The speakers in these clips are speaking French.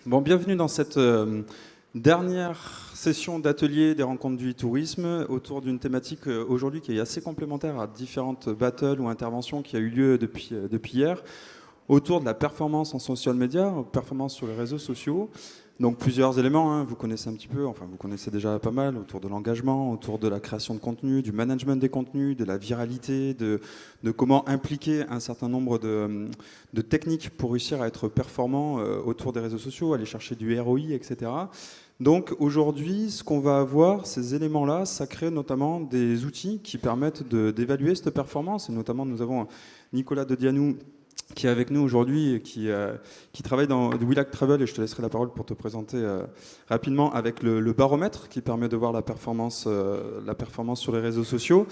Bon, bienvenue dans cette dernière session d'atelier des rencontres du e-tourisme autour d'une thématique aujourd'hui qui est assez complémentaire à différentes battles ou interventions qui a eu lieu depuis hier, autour de la performance en social media, performance sur les réseaux sociaux. Donc plusieurs éléments, hein, vous connaissez un petit peu, enfin vous connaissez déjà pas mal, autour de l'engagement, autour de la création de contenu, du management des contenus, de la viralité, de comment impliquer un certain nombre de techniques pour réussir à être performant autour des réseaux sociaux, aller chercher du ROI, etc. Donc aujourd'hui, ce qu'on va avoir, ces éléments-là, ça crée notamment des outils qui permettent d'évaluer cette performance. Et notamment, nous avons Nicolas Dedianou qui est avec nous aujourd'hui et qui travaille dans Willac Travel, et je te laisserai la parole pour te présenter rapidement avec le baromètre qui permet de voir la performance sur les réseaux sociaux.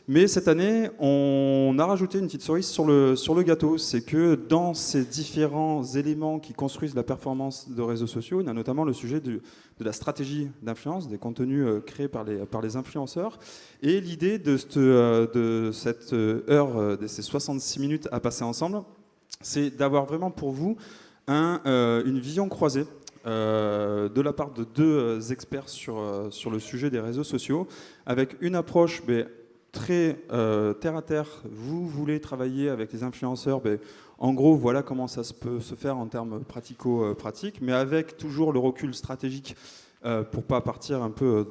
Mais cette année, on a rajouté une petite cerise sur le gâteau, c'est que dans ces différents éléments qui construisent la performance de réseaux sociaux, il y a notamment le sujet de la stratégie d'influence, des contenus créés par les influenceurs, et l'idée de cette heure, de ces 66 minutes à passer ensemble, c'est d'avoir vraiment pour vous une vision croisée de la part de deux experts sur le sujet des réseaux sociaux, avec une approche très terre à terre. Vous voulez travailler avec les influenceurs, en gros, voilà comment ça peut se faire en termes pratico-pratiques, mais avec toujours le recul stratégique pour pas partir un peu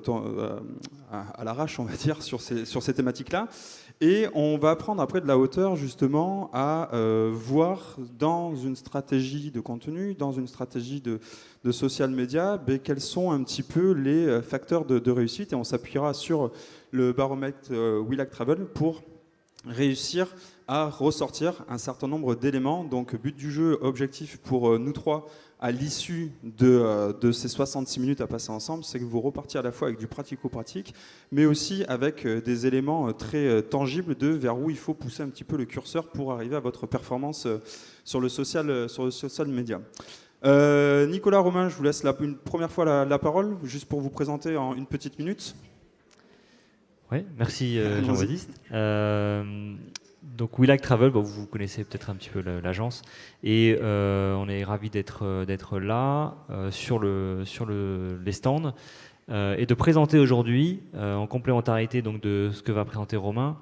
à l'arrache, on va dire, sur ces thématiques-là. Et on va prendre après de la hauteur justement à voir dans une stratégie de contenu, dans une stratégie de social media, quels sont un petit peu les facteurs de réussite. Et on s'appuiera sur le baromètre Willac Travel pour réussir à ressortir un certain nombre d'éléments. Donc but du jeu, objectif pour nous trois, à l'issue de ces 66 minutes à passer ensemble, c'est que vous repartiez à la fois avec du pratico-pratique, mais aussi avec des éléments très tangibles de vers où il faut pousser un petit peu le curseur pour arriver à votre performance sur le social media. Nicolas, Romain, je vous laisse une première fois la parole, juste pour vous présenter en une petite minute. Oui, merci Jean-Baptiste. Donc Willac Travel, vous connaissez peut-être un petit peu l'agence, et on est ravis d'être là sur les stands et de présenter aujourd'hui, en complémentarité donc de ce que va présenter Romain,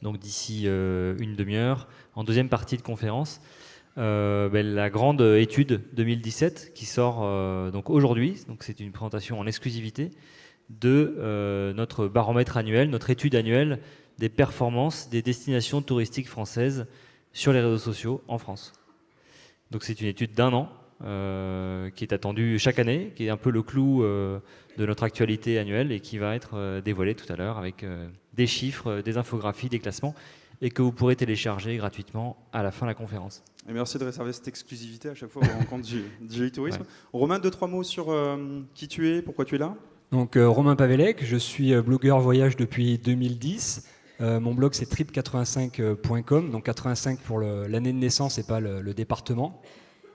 donc d'ici une demi-heure, en deuxième partie de conférence, la grande étude 2017 qui sort donc aujourd'hui. Donc c'est une présentation en exclusivité de notre baromètre annuel, notre étude annuelle des performances des destinations touristiques françaises sur les réseaux sociaux en France. Donc c'est une étude d'1 an qui est attendue chaque année, qui est un peu le clou de notre actualité annuelle et qui va être dévoilée tout à l'heure avec des chiffres, des infographies, des classements, et que vous pourrez télécharger gratuitement à la fin de la conférence. Et merci de réserver cette exclusivité à chaque fois aux rencontres du e-tourisme. Ouais. Romain, 2-3 mots sur qui tu es, pourquoi tu es là. Donc Romain Pavelec, je suis blogueur voyage depuis 2010. Mon blog c'est trip85.com, donc 85 pour l'année de naissance et pas le département.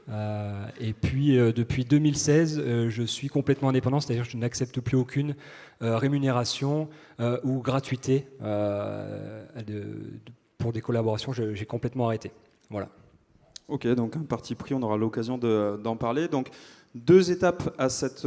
Et puis depuis 2016, je suis complètement indépendant, c'est-à-dire que je n'accepte plus aucune rémunération ou gratuité pour des collaborations. J'ai complètement arrêté. Voilà. Ok, donc un parti pris, on aura l'occasion d'en parler. Donc 2 étapes à cette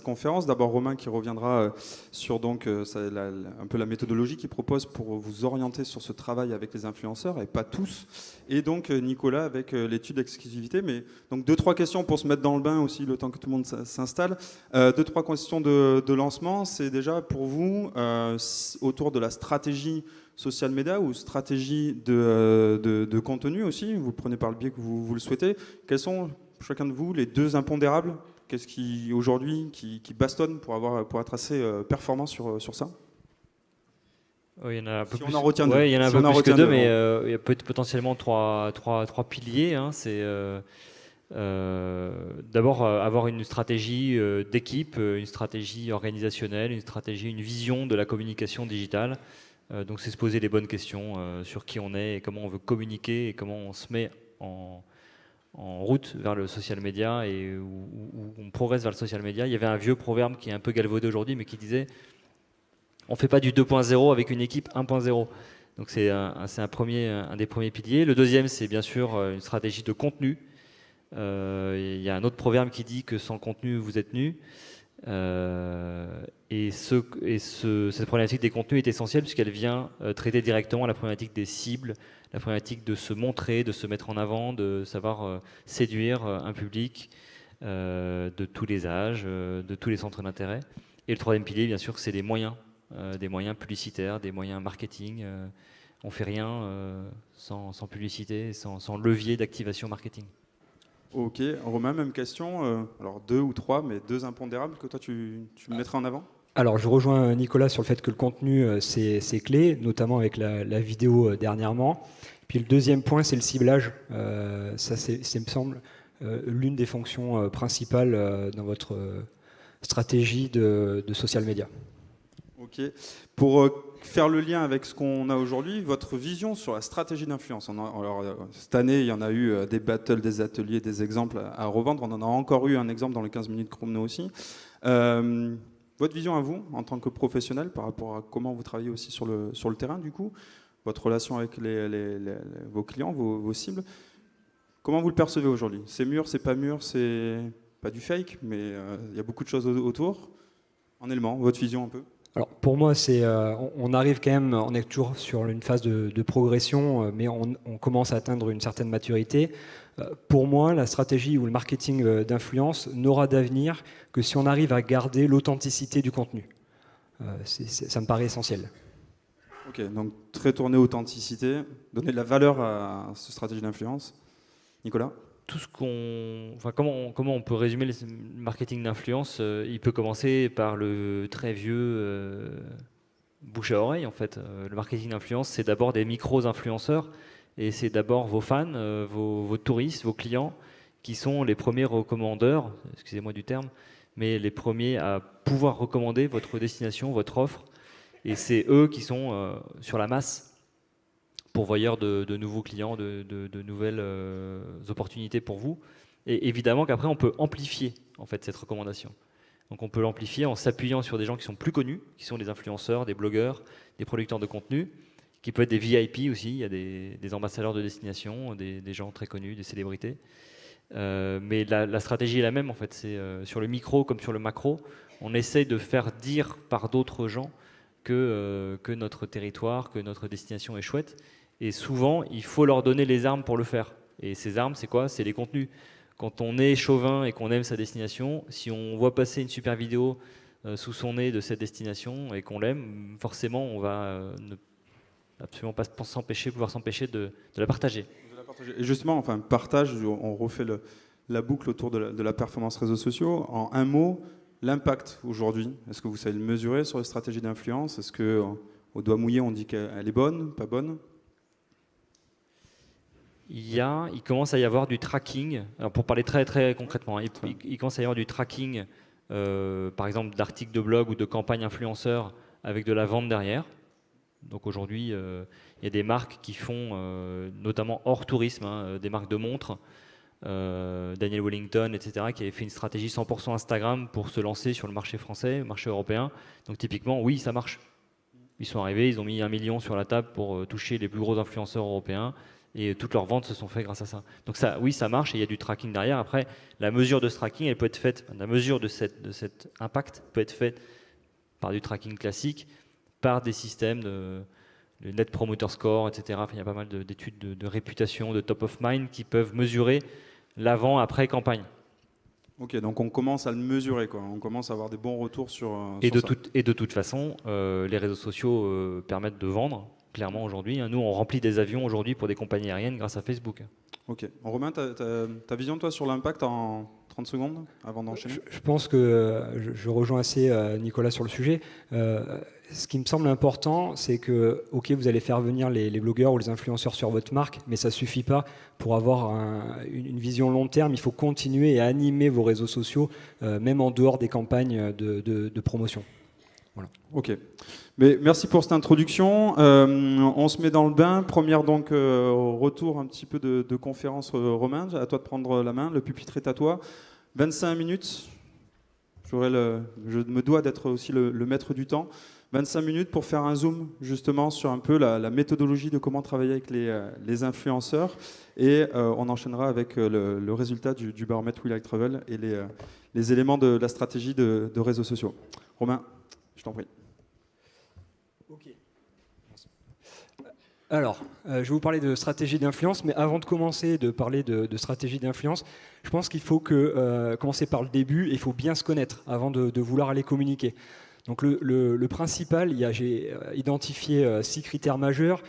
conférence. D'abord Romain qui reviendra sur un peu la méthodologie qu'il propose pour vous orienter sur ce travail avec les influenceurs, et pas tous. Et donc Nicolas avec l'étude d'exclusivité. Mais donc 2-3 questions pour se mettre dans le bain aussi, le temps que tout le monde s'installe. 2-3 questions de lancement. C'est déjà pour vous autour de la stratégie social media ou stratégie de contenu aussi. Vous le prenez par le biais que vous le souhaitez. Quels sont chacun de vous les 2 impondérables? Qu'est-ce qui aujourd'hui qui bastonne pour être assez performant sur ça? Il y en a un peu si plus, on en retient ouais, deux. il y en a un Si peu plus que 2, mais il y a potentiellement trois piliers. Hein. C'est d'abord avoir une stratégie d'équipe, une stratégie organisationnelle, une vision de la communication digitale. Donc c'est se poser les bonnes questions sur qui on est et comment on veut communiquer et comment on se met en route vers le social media et où on progresse vers le social media. Il y avait un vieux proverbe qui est un peu galvaudé aujourd'hui, mais qui disait on ne fait pas du 2.0 avec une équipe 1.0. Donc c'est un des premiers piliers. Le deuxième, c'est bien sûr une stratégie de contenu Il y a un autre proverbe qui dit que sans contenu, vous êtes nu. Cette problématique des contenus est essentielle puisqu'elle vient traiter directement la problématique des cibles, la problématique de se montrer, de se mettre en avant, de savoir séduire un public de tous les âges, de tous les centres d'intérêt. Et le troisième pilier, bien sûr, c'est des moyens publicitaires, des moyens marketing. On ne fait rien sans publicité, sans levier d'activation marketing. Ok, Romain, même question. Alors 2 ou 3, mais 2 impondérables que toi tu mettrais en avant? Alors, je rejoins Nicolas sur le fait que le contenu, c'est clé, notamment avec la vidéo dernièrement. Puis le deuxième point, c'est le ciblage. Ça, me semble, l'une des fonctions principales dans votre stratégie de social media. Ok. Pour faire le lien avec ce qu'on a aujourd'hui, votre vision sur la stratégie d'influence. Cette année, il y en a eu des battles, des ateliers, des exemples à revendre. On en a encore eu un exemple dans les 15 minutes chrono aussi. Votre vision à vous, en tant que professionnel, par rapport à comment vous travaillez aussi sur le terrain, du coup, votre relation avec vos clients, vos cibles, comment vous le percevez aujourd'hui? C'est mûr, c'est pas mûr, c'est pas du fake, mais il y a beaucoup de choses autour. En élément, votre vision un peu? Alors pour moi, on arrive quand même, on est toujours sur une phase de progression, mais on commence à atteindre une certaine maturité. Pour moi, la stratégie ou le marketing d'influence n'aura d'avenir que si on arrive à garder l'authenticité du contenu. Ça me paraît essentiel. Ok, donc très tourné authenticité, donner de la valeur à cette stratégie d'influence. Nicolas? Comment on peut résumer le marketing d'influence? Il peut commencer par le très vieux bouche à oreille en fait. Le marketing d'influence, c'est d'abord des micro-influenceurs et c'est d'abord vos fans, vos touristes, vos clients qui sont les premiers recommandeurs, excusez-moi du terme, mais les premiers à pouvoir recommander votre destination, votre offre, et c'est eux qui sont sur la masse pourvoyeurs de nouveaux clients, de nouvelles opportunités pour vous. Et évidemment qu'après, on peut amplifier en fait, cette recommandation. Donc on peut l'amplifier en s'appuyant sur des gens qui sont plus connus, qui sont des influenceurs, des blogueurs, des producteurs de contenu, qui peuvent être des VIP aussi, il y a des ambassadeurs de destination, des gens très connus, des célébrités. Mais la stratégie est la même en fait, c'est sur le micro comme sur le macro, on essaye de faire dire par d'autres gens que notre territoire, que notre destination est chouette. Et souvent, il faut leur donner les armes pour le faire. Et ces armes, c'est quoi? C'est les contenus. Quand on est chauvin et qu'on aime sa destination, si on voit passer une super vidéo sous son nez de cette destination et qu'on l'aime, forcément, on va absolument pas pouvoir s'empêcher de la partager. Et justement, enfin, partage, on refait la boucle autour de la performance réseaux sociaux. En un mot, l'impact aujourd'hui, est-ce que vous savez le mesurer sur les stratégies d'influence? Est-ce qu'au doigt mouillé, on dit qu'elle est bonne, pas bonne? Il commence à y avoir du tracking. Alors pour parler très très concrètement, il commence à y avoir du tracking, par exemple d'articles de blog ou de campagnes influenceurs avec de la vente derrière. Donc aujourd'hui, il y a des marques qui font, notamment hors tourisme, des marques de montres, Daniel Wellington, etc., qui avait fait une stratégie 100% Instagram pour se lancer sur le marché français, le marché européen. Donc typiquement, oui, ça marche. Ils sont arrivés, ils ont mis 1 million sur la table pour toucher les plus gros influenceurs européens. Et toutes leurs ventes se sont faites grâce à ça. Donc ça, oui, ça marche et il y a du tracking derrière. Après, la mesure de ce tracking, elle peut être faite, la mesure de cet impact peut être faite par du tracking classique, par des systèmes de Net Promoter Score, etc. Enfin, il y a pas mal d'études de réputation, de top of mind qui peuvent mesurer l'avant-après campagne. Ok, donc on commence à le mesurer, quoi. On commence à avoir des bons retours sur ça. Et de toute façon, les réseaux sociaux permettent de vendre. Clairement aujourd'hui, nous on remplit des avions aujourd'hui pour des compagnies aériennes grâce à Facebook. Ok. Romain, ta vision toi sur l'impact en 30 secondes avant d'enchaîner? Je pense que je rejoins assez Nicolas sur le sujet. Ce qui me semble important, c'est que ok, vous allez faire venir les blogueurs ou les influenceurs sur votre marque, mais ça suffit pas. Pour avoir une vision long terme, il faut continuer à animer vos réseaux sociaux, même en dehors des campagnes de promotion. Voilà. Ok. Mais merci pour cette introduction. On se met dans le bain. Première donc retour un petit peu de conférence, Romain. À toi de prendre la main. Le pupitre est à toi. 25 minutes. Je me dois d'être aussi le maître du temps. 25 minutes pour faire un zoom justement sur un peu la méthodologie de comment travailler avec les influenceurs. Et on enchaînera avec le résultat du baromètre We Like Travel et les éléments de la stratégie de réseaux sociaux. Romain, je t'en prie. Ok. Alors, je vais vous parler de stratégie d'influence, mais avant de commencer de parler de stratégie d'influence, je pense qu'il faut commencer par le début et il faut bien se connaître avant de vouloir aller communiquer. Donc le principal, j'ai identifié 6 critères majeurs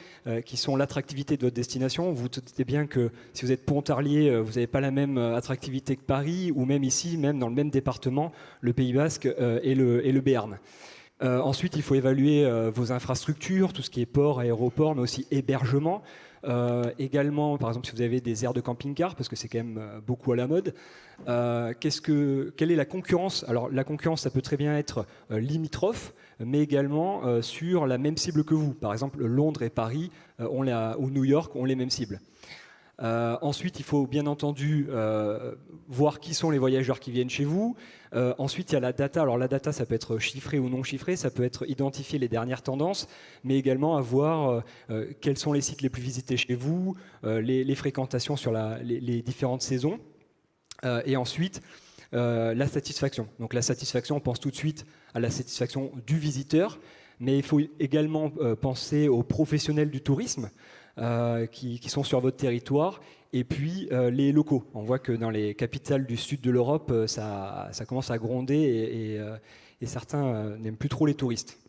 qui sont l'attractivité de votre destination. Vous vous doutez bien que si vous êtes Pontarlier, vous n'avez pas la même attractivité que Paris, ou même ici, même dans le même département, le Pays Basque et le Béarn. Ensuite, il faut évaluer vos infrastructures, tout ce qui est port, aéroport, mais aussi hébergement. Également, par exemple, si vous avez des aires de camping-car, parce que c'est quand même beaucoup à la mode. Quelle est la concurrence? Alors, la concurrence, ça peut très bien être limitrophe, mais également sur la même cible que vous. Par exemple, Londres et Paris ou New York ont les mêmes cibles. Ensuite, il faut bien entendu voir qui sont les voyageurs qui viennent chez vous. Ensuite, il y a la data. Alors la data, ça peut être chiffré ou non chiffré, ça peut être identifier les dernières tendances, mais également avoir quels sont les sites les plus visités chez vous, les fréquentations sur les différentes saisons. Et ensuite, la satisfaction. Donc la satisfaction, on pense tout de suite à la satisfaction du visiteur, mais il faut également penser aux professionnels du tourisme qui sont sur votre territoire, et puis les locaux. On voit que dans les capitales du sud de l'Europe, ça commence à gronder et certains n'aiment plus trop les touristes.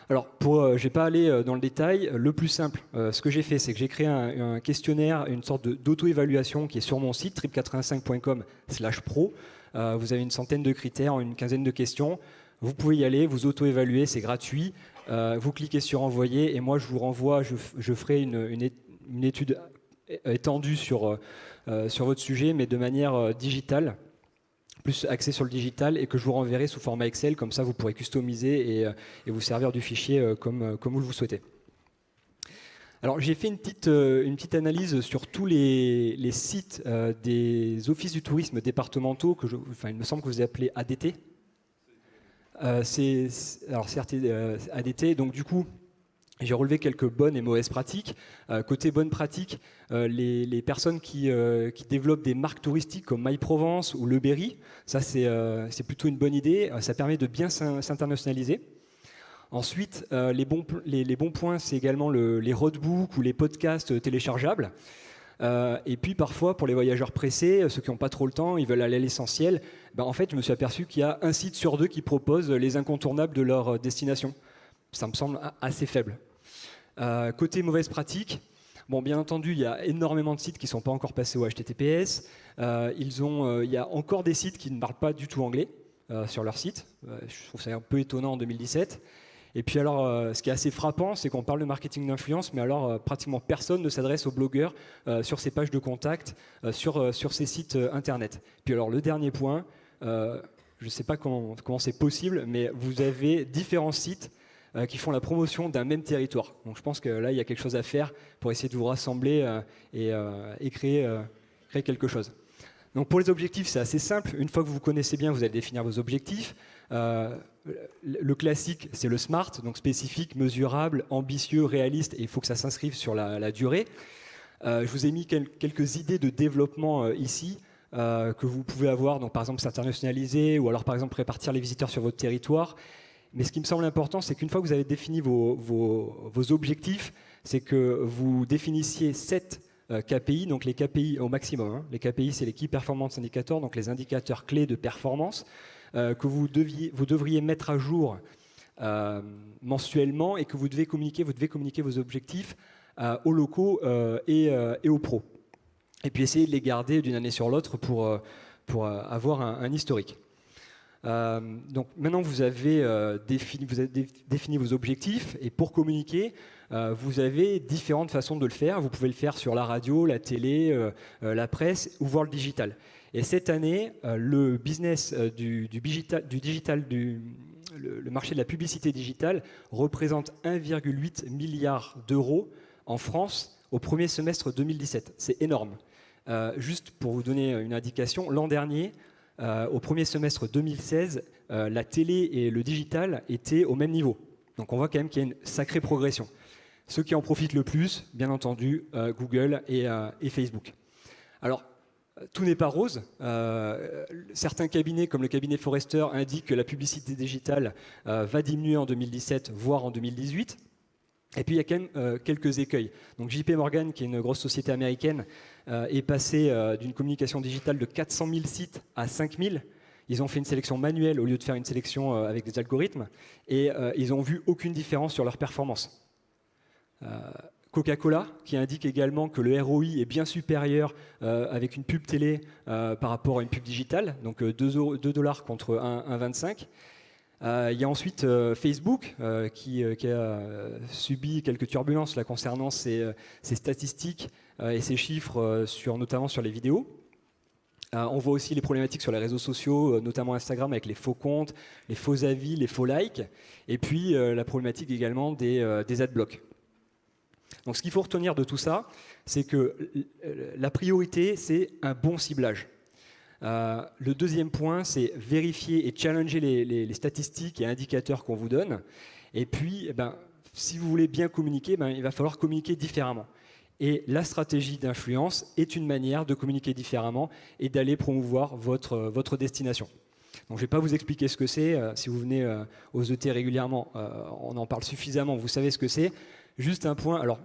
Alors, je ne vais pas aller dans le détail. Le plus simple, ce que j'ai fait, c'est que j'ai créé un questionnaire, une sorte d'auto-évaluation qui est sur mon site, trip85.com/pro. Vous avez une centaine de critères, une quinzaine de questions. Vous pouvez y aller, vous auto-évaluer, c'est gratuit. Vous cliquez sur envoyer et moi je vous renvoie, je ferai une étude étendue sur votre sujet, mais de manière digitale, plus axée sur le digital, et que je vous renverrai sous format Excel, comme ça vous pourrez customiser et vous servir du fichier comme vous le souhaitez. Alors j'ai fait une petite analyse sur tous les sites des offices du tourisme départementaux, il me semble que vous appelez ADT. C'est ADT, donc du coup j'ai relevé quelques bonnes et mauvaises pratiques. Côté bonnes pratiques, les personnes qui développent des marques touristiques comme MyProvence ou Le Berry, ça c'est plutôt une bonne idée, ça permet de bien s'internationaliser. Ensuite, les bons points, c'est également les roadbooks ou les podcasts téléchargeables. Et puis parfois, pour les voyageurs pressés, ceux qui n'ont pas trop le temps, ils veulent aller à l'essentiel, en fait, je me suis aperçu qu'il y a un site sur 2 qui propose les incontournables de leur destination. Ça me semble assez faible. Côté mauvaise pratique, bien entendu, il y a énormément de sites qui ne sont pas encore passés au HTTPS. Il y a encore des sites qui ne parlent pas du tout anglais sur leur site. Je trouve ça un peu étonnant en 2017. Et puis alors, ce qui est assez frappant, c'est qu'on parle de marketing d'influence, mais alors pratiquement personne ne s'adresse aux blogueurs sur ces pages de contact, sur ces sites internet. Puis alors le dernier point, je ne sais pas comment c'est possible, mais vous avez différents sites qui font la promotion d'un même territoire. Donc je pense que là, il y a quelque chose à faire pour essayer de vous rassembler et créer quelque chose. Donc pour les objectifs, c'est assez simple. Une fois que vous connaissez bien, vous allez définir vos objectifs. Le classique, c'est le SMART, donc spécifique, mesurable, ambitieux, réaliste, et il faut que ça s'inscrive sur la durée. Je vous ai mis quelques idées de développement ici que vous pouvez avoir, donc par exemple s'internationaliser, ou alors par exemple répartir les visiteurs sur votre territoire. Mais ce qui me semble important, c'est qu'une fois que vous avez défini vos objectifs, c'est que vous définissiez 7 KPI, donc les KPI au maximum. Les KPI, c'est les Key Performance Indicators, donc les indicateurs clés de performance que vous devriez mettre à jour mensuellement et que vous devez communiquer vos objectifs aux locaux et aux pros. Et puis essayer de les garder d'une année sur l'autre pour avoir un historique. Donc maintenant vous avez défini vos objectifs, et pour communiquer, vous avez différentes façons de le faire. Vous pouvez le faire sur la radio, la télé, la presse, ou voir le digital. Et cette année, le business le marché de la publicité digitale représente 1,8 milliard d'euros en France au premier semestre 2017. C'est énorme. Juste pour vous donner une indication, l'an dernier, au premier semestre 2016, la télé et le digital étaient au même niveau. Donc on voit quand même qu'il y a une sacrée progression. Ceux qui en profitent le plus, bien entendu, Google et Facebook. Alors, tout n'est pas rose. Certains cabinets, comme le cabinet Forrester, indiquent que la publicité digitale va diminuer en 2017, voire en 2018. Et puis il y a quand même quelques écueils. Donc JP Morgan, qui est une grosse société américaine, est passé d'une communication digitale de 400 000 sites à 5 000. Ils ont fait une sélection manuelle au lieu de faire une sélection avec des algorithmes. Et ils n'ont vu aucune différence sur leur performance. Coca-Cola, qui indique également que le ROI est bien supérieur avec une pub télé par rapport à une pub digitale, donc 2 $ contre 1,25. Il y a ensuite Facebook qui a subi quelques turbulences là, concernant ses statistiques et ses chiffres, notamment sur les vidéos. On voit aussi les problématiques sur les réseaux sociaux, notamment Instagram avec les faux comptes, les faux avis, les faux likes, et puis la problématique également des adblocks. Donc ce qu'il faut retenir de tout ça, c'est que la priorité, c'est un bon ciblage. Le deuxième point, c'est vérifier et challenger les statistiques et indicateurs qu'on vous donne. Et puis, si vous voulez bien communiquer, il va falloir communiquer différemment. Et la stratégie d'influence est une manière de communiquer différemment et d'aller promouvoir votre destination. Donc je ne vais pas vous expliquer ce que c'est. Si vous venez aux ET régulièrement, on en parle suffisamment, vous savez ce que c'est. Juste un point, alors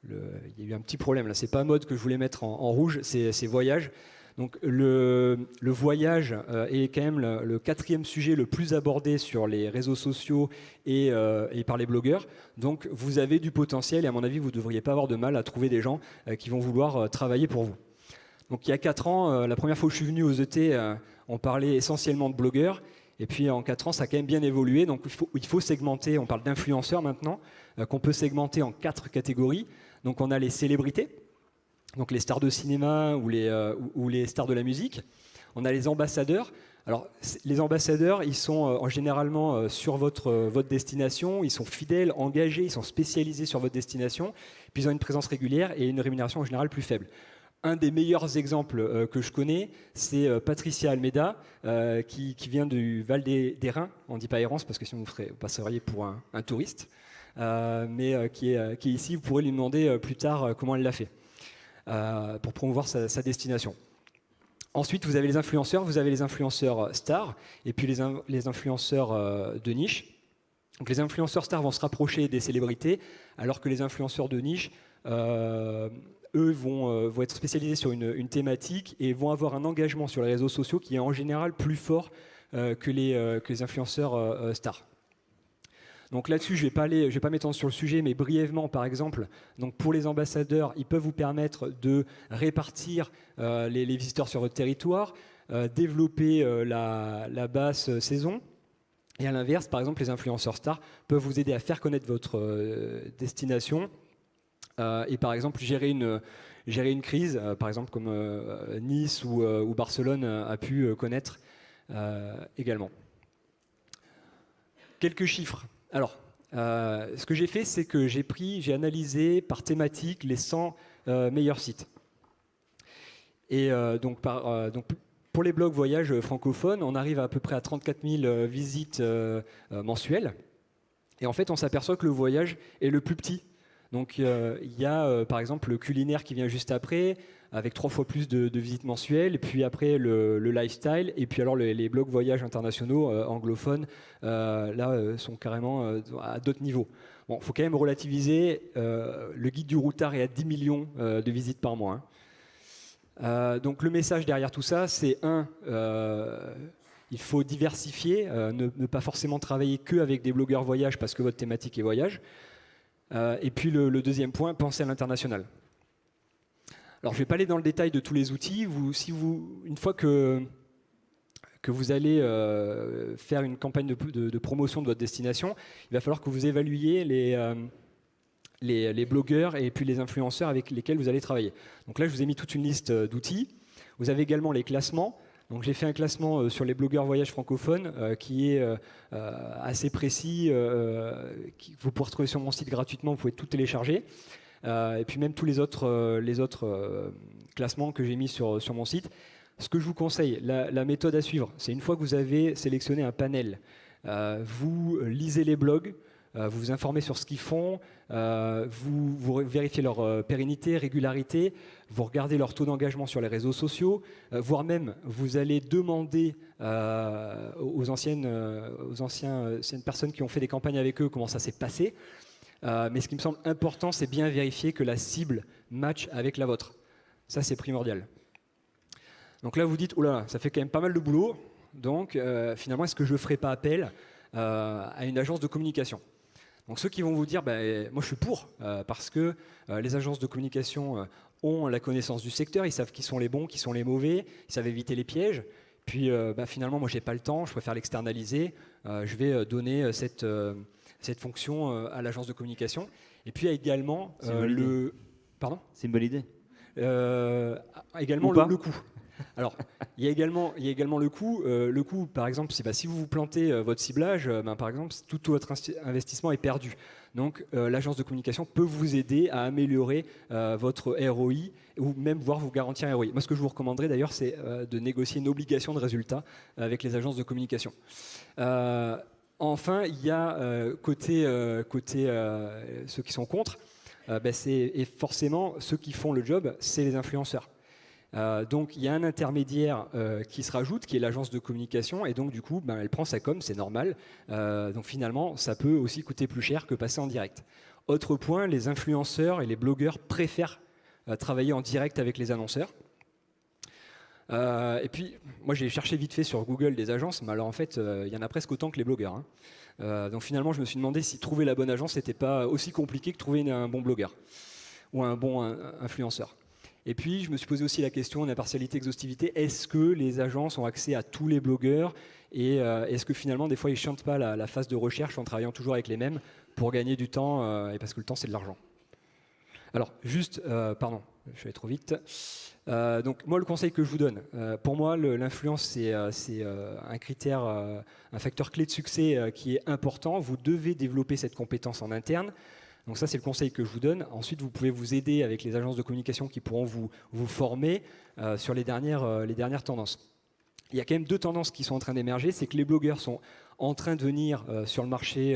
il y a eu un petit problème là, c'est pas mode que je voulais mettre en rouge, c'est voyage. Donc le voyage est quand même le 4e sujet le plus abordé sur les réseaux sociaux et par les blogueurs. Donc vous avez du potentiel et à mon avis vous ne devriez pas avoir de mal à trouver des gens qui vont vouloir travailler pour vous. Donc il y a 4 ans, la première fois où je suis venu aux ET, on parlait essentiellement de blogueurs. Et puis en 4 ans, ça a quand même bien évolué. Donc il faut segmenter, on parle d'influenceurs maintenant, qu'on peut segmenter en 4 catégories. Donc on a les célébrités, donc les stars de cinéma ou les stars de la musique. On a les ambassadeurs. Alors les ambassadeurs, ils sont généralement sur votre destination, ils sont fidèles, engagés, ils sont spécialisés sur votre destination, puis ils ont une présence régulière et une rémunération en général plus faible. Un des meilleurs exemples que je connais, c'est Patricia Almeida, qui vient du Val des Reins. On ne dit pas Errance parce que sinon vous passeriez pour un touriste, mais qui est ici. Vous pourrez lui demander plus tard comment elle l'a fait pour promouvoir sa destination. Ensuite, vous avez les influenceurs stars et puis les influenceurs de niche. Donc les influenceurs stars vont se rapprocher des célébrités, alors que les influenceurs de niche eux vont être spécialisés sur une thématique et vont avoir un engagement sur les réseaux sociaux qui est en général plus fort que les influenceurs stars. Donc là-dessus, je vais pas m'étendre sur le sujet, mais brièvement, par exemple, donc pour les ambassadeurs, ils peuvent vous permettre de répartir les visiteurs sur votre territoire, développer la basse saison. Et à l'inverse, par exemple, les influenceurs stars peuvent vous aider à faire connaître votre destination. Et par exemple gérer une crise, par exemple comme Nice ou Barcelone a pu connaître également. Quelques chiffres. Alors, ce que j'ai fait, c'est que j'ai analysé par thématique les 100 meilleurs sites. Et donc pour les blogs voyage francophones, on arrive à peu près à 34 000 visites mensuelles. Et en fait, on s'aperçoit que le voyage est le plus petit. Donc il y a par exemple le culinaire qui vient juste après, avec 3 fois plus de visites mensuelles, et puis après le lifestyle, et puis alors les blogs voyages internationaux anglophones, sont carrément à d'autres niveaux. Bon, il faut quand même relativiser, le guide du routard est à 10 millions de visites par mois. Donc le message derrière tout ça, c'est il faut diversifier, ne pas forcément travailler que avec des blogueurs voyage parce que votre thématique est voyage. Et puis le deuxième point, penser à l'international. Alors je ne vais pas aller dans le détail de tous les outils. Une fois que vous allez faire une campagne de promotion de votre destination, il va falloir que vous évaluiez les blogueurs et puis les influenceurs avec lesquels vous allez travailler. Donc là, je vous ai mis toute une liste d'outils. Vous avez également les classements. Donc j'ai fait un classement sur les blogueurs voyage francophones qui est assez précis, que vous pouvez retrouver sur mon site gratuitement, vous pouvez tout télécharger. Et puis même tous les autres classements que j'ai mis sur mon site. Ce que je vous conseille, la méthode à suivre, c'est une fois que vous avez sélectionné un panel, vous lisez les blogs, vous vous informez sur ce qu'ils font, vous vérifiez leur pérennité, régularité, vous regardez leur taux d'engagement sur les réseaux sociaux, voire même vous allez demander aux anciennes personnes qui ont fait des campagnes avec eux comment ça s'est passé. Mais ce qui me semble important, c'est bien vérifier que la cible match avec la vôtre. Ça, c'est primordial. Donc là, vous dites, oula, ça fait quand même pas mal de boulot, donc finalement, est-ce que je ne ferai pas appel à une agence de communication? Donc ceux qui vont vous dire, moi je suis pour, parce que les agences de communication ont la connaissance du secteur, ils savent qui sont les bons, qui sont les mauvais, ils savent éviter les pièges. Puis finalement, moi j'ai pas le temps, je préfère l'externaliser, je vais donner cette fonction à l'agence de communication. Et puis il y a également Pardon ? C'est une bonne idée. Également le coût. Alors, il y a également le coût. Le coût, par exemple, si vous plantez votre ciblage, par exemple, tout votre investissement est perdu. Donc, l'agence de communication peut vous aider à améliorer votre ROI ou même voire vous garantir un ROI. Moi, ce que je vous recommanderais d'ailleurs, c'est de négocier une obligation de résultat avec les agences de communication. Enfin, il y a côté ceux qui sont contre, et forcément ceux qui font le job, c'est les influenceurs. Donc il y a un intermédiaire qui se rajoute, qui est l'agence de communication, et donc du coup, elle prend sa com, c'est normal. Donc finalement, ça peut aussi coûter plus cher que passer en direct. Autre point, les influenceurs et les blogueurs préfèrent travailler en direct avec les annonceurs. Et puis, moi j'ai cherché vite fait sur Google des agences, mais alors en fait, il y en a presque autant que les blogueurs. Donc finalement, je me suis demandé si trouver la bonne agence n'était pas aussi compliqué que trouver un bon blogueur ou un bon influenceur. Et puis, je me suis posé aussi la question d'impartialité, exhaustivité. Est-ce que les agences ont accès à tous les blogueurs? Et est-ce que finalement, des fois, ils ne chantent pas la phase de recherche en travaillant toujours avec les mêmes pour gagner du temps et parce que le temps, c'est de l'argent. Alors, juste, pardon, je suis allé trop vite. Donc, moi, le conseil que je vous donne, pour moi, l'influence, c'est un critère, un facteur clé de succès qui est important. Vous devez développer cette compétence en interne. Donc ça, c'est le conseil que je vous donne. Ensuite, vous pouvez vous aider avec les agences de communication qui pourront vous former sur les dernières tendances. Il y a quand même deux tendances qui sont en train d'émerger. C'est que les blogueurs sont en train de venir sur le marché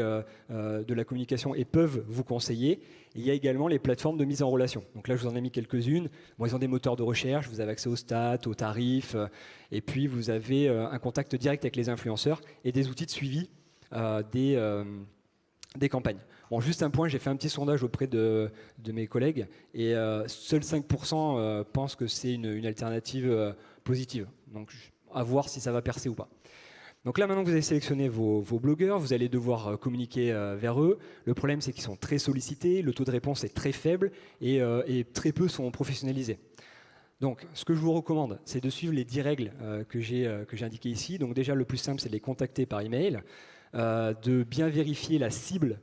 de la communication et peuvent vous conseiller. Et il y a également les plateformes de mise en relation. Donc là, je vous en ai mis quelques-unes. Bon, ils ont des moteurs de recherche, vous avez accès aux stats, aux tarifs, et puis vous avez un contact direct avec les influenceurs et des outils de suivi des campagnes. Bon, juste un point, j'ai fait un petit sondage auprès de mes collègues et seuls 5% pensent que c'est une alternative positive. Donc à voir si ça va percer ou pas. Donc là, maintenant que vous avez sélectionné vos blogueurs, vous allez devoir communiquer vers eux. Le problème, c'est qu'ils sont très sollicités, le taux de réponse est très faible et très peu sont professionnalisés. Donc, ce que je vous recommande, c'est de suivre les 10 règles que j'ai indiquées ici. Donc déjà, le plus simple, c'est de les contacter par email, de bien vérifier la cible,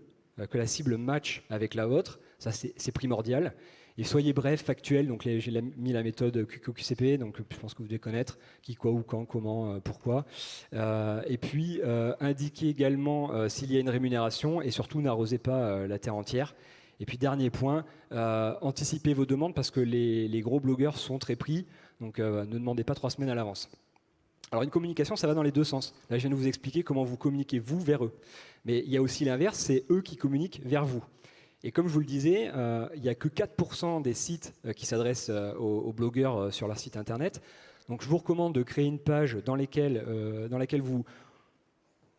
que la cible match avec la vôtre. Ça, c'est primordial. Et soyez bref, factuel. Donc j'ai mis la méthode QCP, donc je pense que vous devez connaître qui, quoi, où, quand, comment, pourquoi. Et puis indiquez également s'il y a une rémunération et surtout n'arrosez pas la terre entière. Et puis dernier point, anticipez vos demandes parce que les gros blogueurs sont très pris, donc ne demandez pas 3 semaines à l'avance. Alors une communication, ça va dans les deux sens. Là, je viens de vous expliquer comment vous communiquez vous vers eux. Mais il y a aussi l'inverse, c'est eux qui communiquent vers vous. Et comme je vous le disais, il n'y a que 4% des sites qui s'adressent aux blogueurs sur leur site internet. Donc je vous recommande de créer une page dans laquelle vous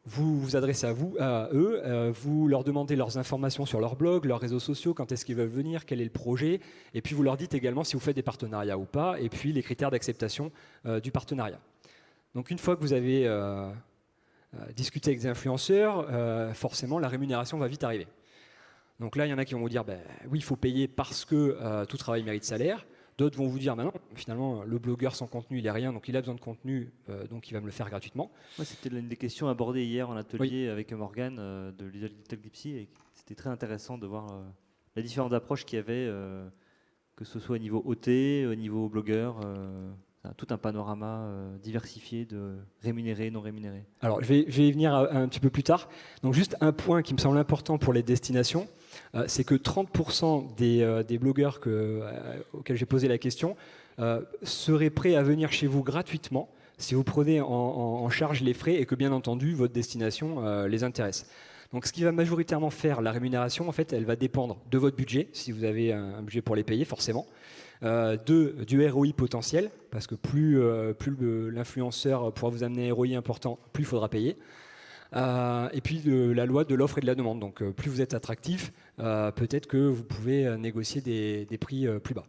vous adressez à eux, vous leur demandez leurs informations sur leur blog, leurs réseaux sociaux, quand est-ce qu'ils veulent venir, quel est le projet, et puis vous leur dites également si vous faites des partenariats ou pas, et puis les critères d'acceptation du partenariat. Donc une fois que vous avez discuté avec des influenceurs, forcément la rémunération va vite arriver. Donc là, il y en a qui vont vous dire oui, il faut payer parce que tout travail mérite salaire. D'autres vont vous dire non, finalement, le blogueur sans contenu, il est rien, donc il a besoin de contenu, donc il va me le faire gratuitement. Ouais, c'était l'une des questions abordées hier en atelier avec Morgane de Little Gypsy, et c'était très intéressant de voir les différentes approches qu'il y avait, que ce soit au niveau OT, au niveau blogueur. tout un panorama diversifié de rémunérés, non rémunérés. Alors, je vais y venir un petit peu plus tard. Donc, juste un point qui me semble important pour les destinations, c'est que 30% des blogueurs auxquels j'ai posé la question seraient prêts à venir chez vous gratuitement si vous prenez en charge les frais et que, bien entendu, votre destination les intéresse. Donc, ce qui va majoritairement faire la rémunération, en fait, elle va dépendre de votre budget, si vous avez un budget pour les payer, forcément, du ROI potentiel, parce que plus l'influenceur pourra vous amener un ROI important, plus il faudra payer. Et puis la loi de l'offre et de la demande. Donc, plus vous êtes attractif, peut-être que vous pouvez négocier des prix plus bas.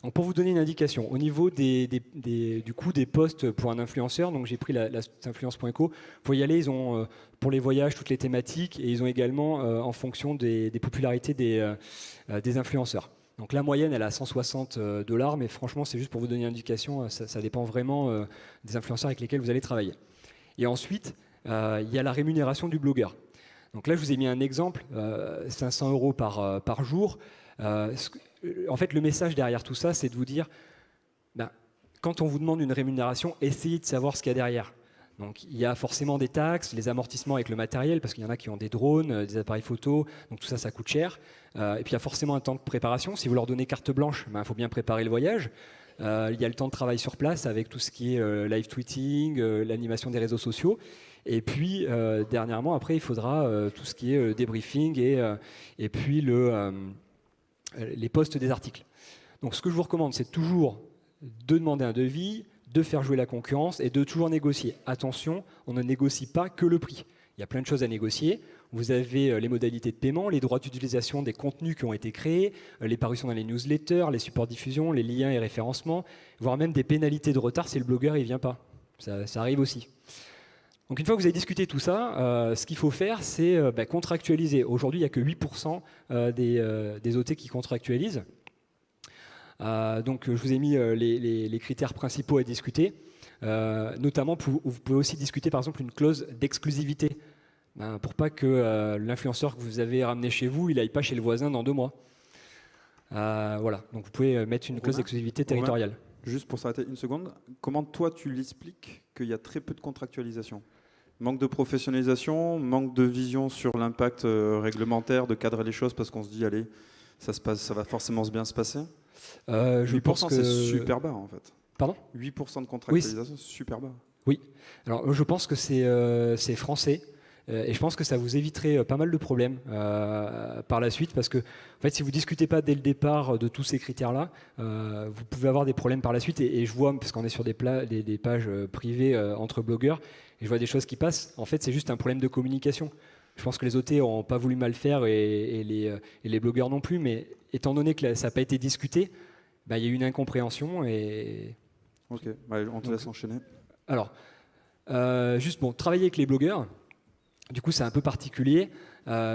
Donc, pour vous donner une indication, au niveau du coût des postes pour un influenceur, donc j'ai pris la influence.co, pour y aller, ils ont pour les voyages toutes les thématiques et ils ont également en fonction des popularités des influenceurs. Donc la moyenne, elle est à $160, mais franchement, c'est juste pour vous donner une indication, ça dépend vraiment des influenceurs avec lesquels vous allez travailler. Et ensuite, il y a la rémunération du blogueur. Donc là, je vous ai mis un exemple, 500 € par jour. En fait, le message derrière tout ça, c'est de vous dire, quand on vous demande une rémunération, essayez de savoir ce qu'il y a derrière. Donc il y a forcément des taxes, les amortissements avec le matériel, parce qu'il y en a qui ont des drones, des appareils photo, donc tout ça, ça coûte cher. Et puis il y a forcément un temps de préparation. Si vous leur donnez carte blanche, il faut bien préparer le voyage. Il y a le temps de travail sur place avec tout ce qui est live tweeting, l'animation des réseaux sociaux. Et puis dernièrement, après, il faudra tout ce qui est débriefing et puis les posts des articles. Donc ce que je vous recommande, c'est toujours de demander un devis, de faire jouer la concurrence et de toujours négocier. Attention, on ne négocie pas que le prix. Il y a plein de choses à négocier. Vous avez les modalités de paiement, les droits d'utilisation des contenus qui ont été créés, les parutions dans les newsletters, les supports diffusion, les liens et référencements, voire même des pénalités de retard si le blogueur ne vient pas. Ça arrive aussi. Donc une fois que vous avez discuté tout ça, ce qu'il faut faire, c'est contractualiser. Aujourd'hui, il n'y a que 8% des OT qui contractualisent. Donc je vous ai mis les critères principaux à discuter. Notamment, vous pouvez aussi discuter par exemple une clause d'exclusivité. Pour pas que l'influenceur que vous avez ramené chez vous, il n'aille pas chez le voisin dans 2 mois. Voilà, donc vous pouvez mettre une clause d'exclusivité territoriale. Juste pour s'arrêter une seconde, comment toi tu l'expliques qu'il y a très peu de contractualisation ? Manque de professionnalisation, manque de vision sur l'impact réglementaire, de cadrer les choses parce qu'on se dit allez, ça va forcément bien se passer. Je pense que c'est super bas en fait. Pardon ? 8% de contractualisation, c'est super bas. Oui. Alors je pense que c'est français. Et je pense que ça vous éviterait pas mal de problèmes par la suite, parce que en fait, si vous discutez pas dès le départ de tous ces critères-là, vous pouvez avoir des problèmes par la suite. Et je vois, parce qu'on est sur des pages privées entre blogueurs, et je vois des choses qui passent. En fait, c'est juste un problème de communication. Je pense que les OT n'ont pas voulu mal faire et les blogueurs non plus, mais étant donné que ça n'a pas été discuté, il y a eu une incompréhension. Ok, on te laisse enchaîner. Alors, juste travailler avec les blogueurs. Du coup, c'est un peu particulier.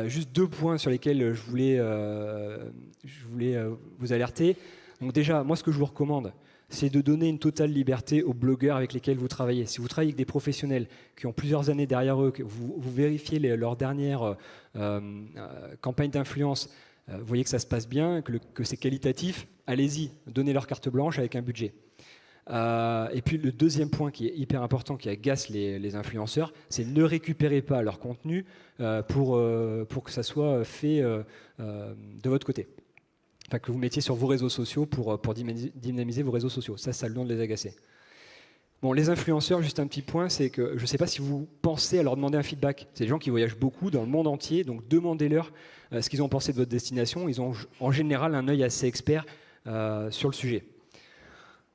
Juste 2 points sur lesquels je voulais vous alerter. Donc déjà, moi, ce que je vous recommande, c'est de donner une totale liberté aux blogueurs avec lesquels vous travaillez. Si vous travaillez avec des professionnels qui ont plusieurs années derrière eux, que vous vérifiez leur dernière campagne d'influence, vous voyez que ça se passe bien, que c'est qualitatif, allez-y, donnez leur carte blanche avec un budget. Et puis le deuxième point qui est hyper important, qui agace les influenceurs, c'est ne récupérez pas leur contenu pour que ça soit fait de votre côté. Enfin, que vous mettiez sur vos réseaux sociaux pour dynamiser vos réseaux sociaux. Ça a le don de les agacer. Bon, les influenceurs, juste un petit point, c'est que je ne sais pas si vous pensez à leur demander un feedback. C'est des gens qui voyagent beaucoup dans le monde entier, donc demandez-leur ce qu'ils ont pensé de votre destination. Ils ont en général un œil assez expert sur le sujet.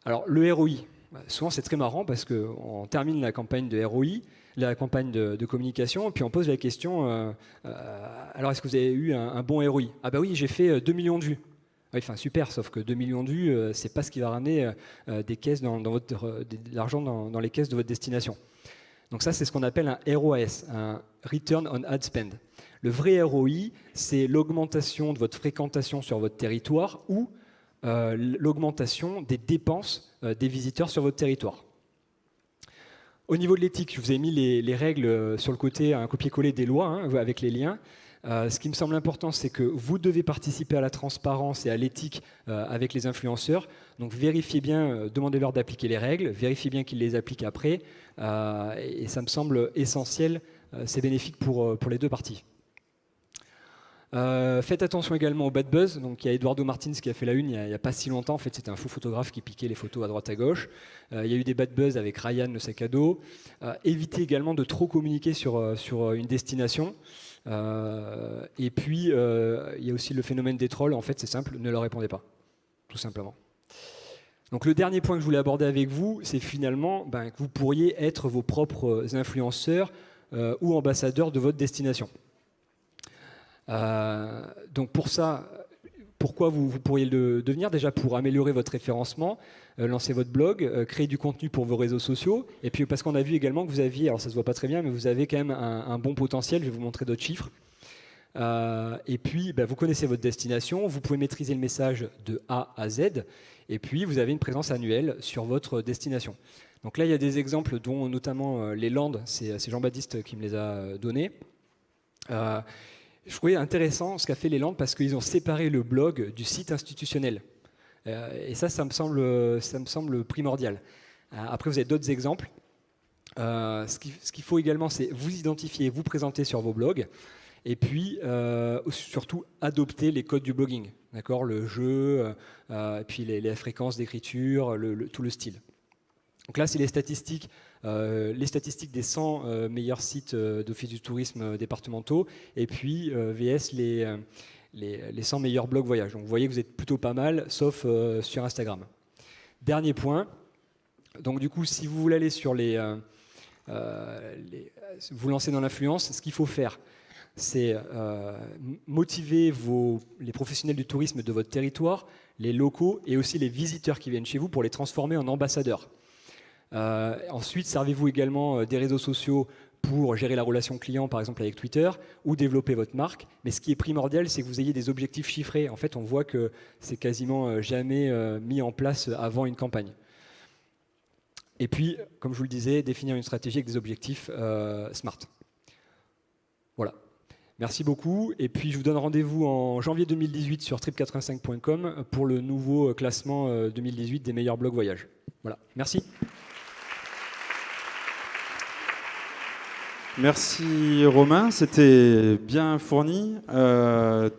Alors, le ROI, souvent c'est très marrant parce qu'on termine la campagne de ROI, la campagne de communication, puis on pose la question alors est-ce que vous avez eu un bon ROI ? Ah bah oui, j'ai fait 2 millions de vues. Oui, enfin super, sauf que 2 millions de vues, c'est pas ce qui va ramener des caisses de l'argent dans les caisses de votre destination. Donc ça, c'est ce qu'on appelle un ROAS, un Return on Ad Spend. Le vrai ROI, c'est l'augmentation de votre fréquentation sur votre territoire ou l'augmentation des dépenses des visiteurs sur votre territoire. Au niveau de l'éthique, je vous ai mis les règles sur le côté, un copier-coller des lois avec les liens. Ce qui me semble important, c'est que vous devez participer à la transparence et à l'éthique avec les influenceurs. Donc vérifiez bien, demandez-leur d'appliquer les règles, vérifiez bien qu'ils les appliquent après. Et ça me semble essentiel, c'est bénéfique pour les deux parties. Faites attention également au bad buzz. Donc, il y a Eduardo Martins qui a fait la une il n'y a pas si longtemps. En fait, c'était un faux photographe qui piquait les photos à droite à gauche. Il y a eu des bad buzz avec Ryan, le sac à dos. Évitez également de trop communiquer sur une destination. Et puis, il y a aussi le phénomène des trolls. En fait, c'est simple, ne leur répondez pas, tout simplement. Donc, le dernier point que je voulais aborder avec vous, c'est finalement que vous pourriez être vos propres influenceurs ou ambassadeurs de votre destination. Donc pour ça, pourquoi vous pourriez le devenir? Déjà pour améliorer votre référencement, lancer votre blog, créer du contenu pour vos réseaux sociaux, et puis parce qu'on a vu également que vous aviez, alors ça se voit pas très bien, mais vous avez quand même un bon potentiel, je vais vous montrer d'autres chiffres. Et puis vous connaissez votre destination, vous pouvez maîtriser le message de A à Z, et puis vous avez une présence annuelle sur votre destination. Donc là il y a des exemples dont notamment les Landes, c'est Jean-Baptiste qui me les a donnés. Je trouvais intéressant ce qu'a fait les Landes parce qu'ils ont séparé le blog du site institutionnel. Et ça me semble primordial. Après, vous avez d'autres exemples. Ce qu'il faut également, c'est vous identifier, vous présenter sur vos blogs, et puis surtout adopter les codes du blogging, d'accord, le jeu, et puis les fréquences d'écriture, tout le style. Donc là, c'est les statistiques des 100 meilleurs sites d'office du tourisme départementaux, et puis VS les 100 meilleurs blogs voyage. Donc vous voyez que vous êtes plutôt pas mal, sauf sur Instagram. Dernier point, donc du coup, si vous voulez aller sur vous lancer dans l'influence, ce qu'il faut faire, c'est motiver les professionnels du tourisme de votre territoire, les locaux et aussi les visiteurs qui viennent chez vous pour les transformer en ambassadeurs. Ensuite, servez-vous également des réseaux sociaux pour gérer la relation client, par exemple avec Twitter, ou développer votre marque. Mais ce qui est primordial, c'est que vous ayez des objectifs chiffrés. En fait, on voit que c'est quasiment jamais mis en place avant une campagne. Et puis, comme je vous le disais, définir une stratégie avec des objectifs SMART. Voilà. Merci beaucoup. Et puis, je vous donne rendez-vous en janvier 2018 sur trip85.com pour le nouveau classement 2018 des meilleurs blogs voyage. Voilà. Merci. Merci Romain, c'était bien fourni.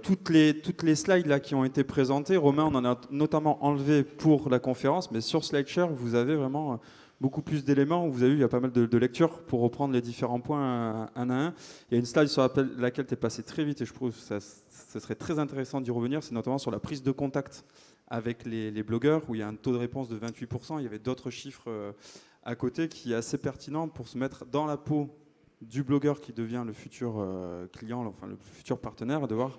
Toutes les slides là qui ont été présentées, Romain, on en a notamment enlevé pour la conférence, mais sur SlideShare, vous avez vraiment beaucoup plus d'éléments. Vous avez vu, il y a pas mal de lectures pour reprendre les différents points un à un. Il y a une slide sur laquelle tu es passé très vite et je trouve que ça serait très intéressant d'y revenir. C'est notamment sur la prise de contact avec les blogueurs où il y a un taux de réponse de 28%. Il y avait d'autres chiffres à côté qui est assez pertinent pour se mettre dans la peau du blogueur qui devient le futur client, enfin le futur partenaire, de voir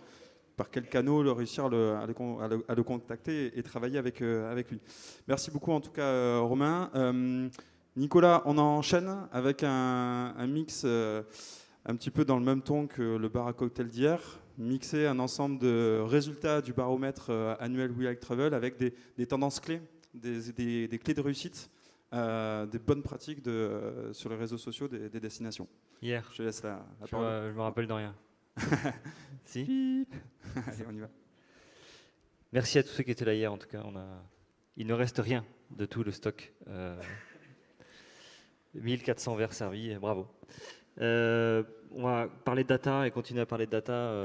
par quel canal réussir à le contacter et travailler avec lui. Merci beaucoup en tout cas Romain. Nicolas, on enchaîne avec un mix un petit peu dans le même ton que le bar à cocktail d'hier, mixer un ensemble de résultats du baromètre annuel We Like Travel avec des tendances clés, des clés de réussite. Des bonnes pratiques sur les réseaux sociaux des destinations. Hier. Je laisse la parole. Je me rappelle de rien. Si. Allez, on y va. Merci à tous ceux qui étaient là hier. En tout cas, il ne reste rien de tout le stock. 1400 verres servis. Bravo. On va parler de data et continuer à parler de data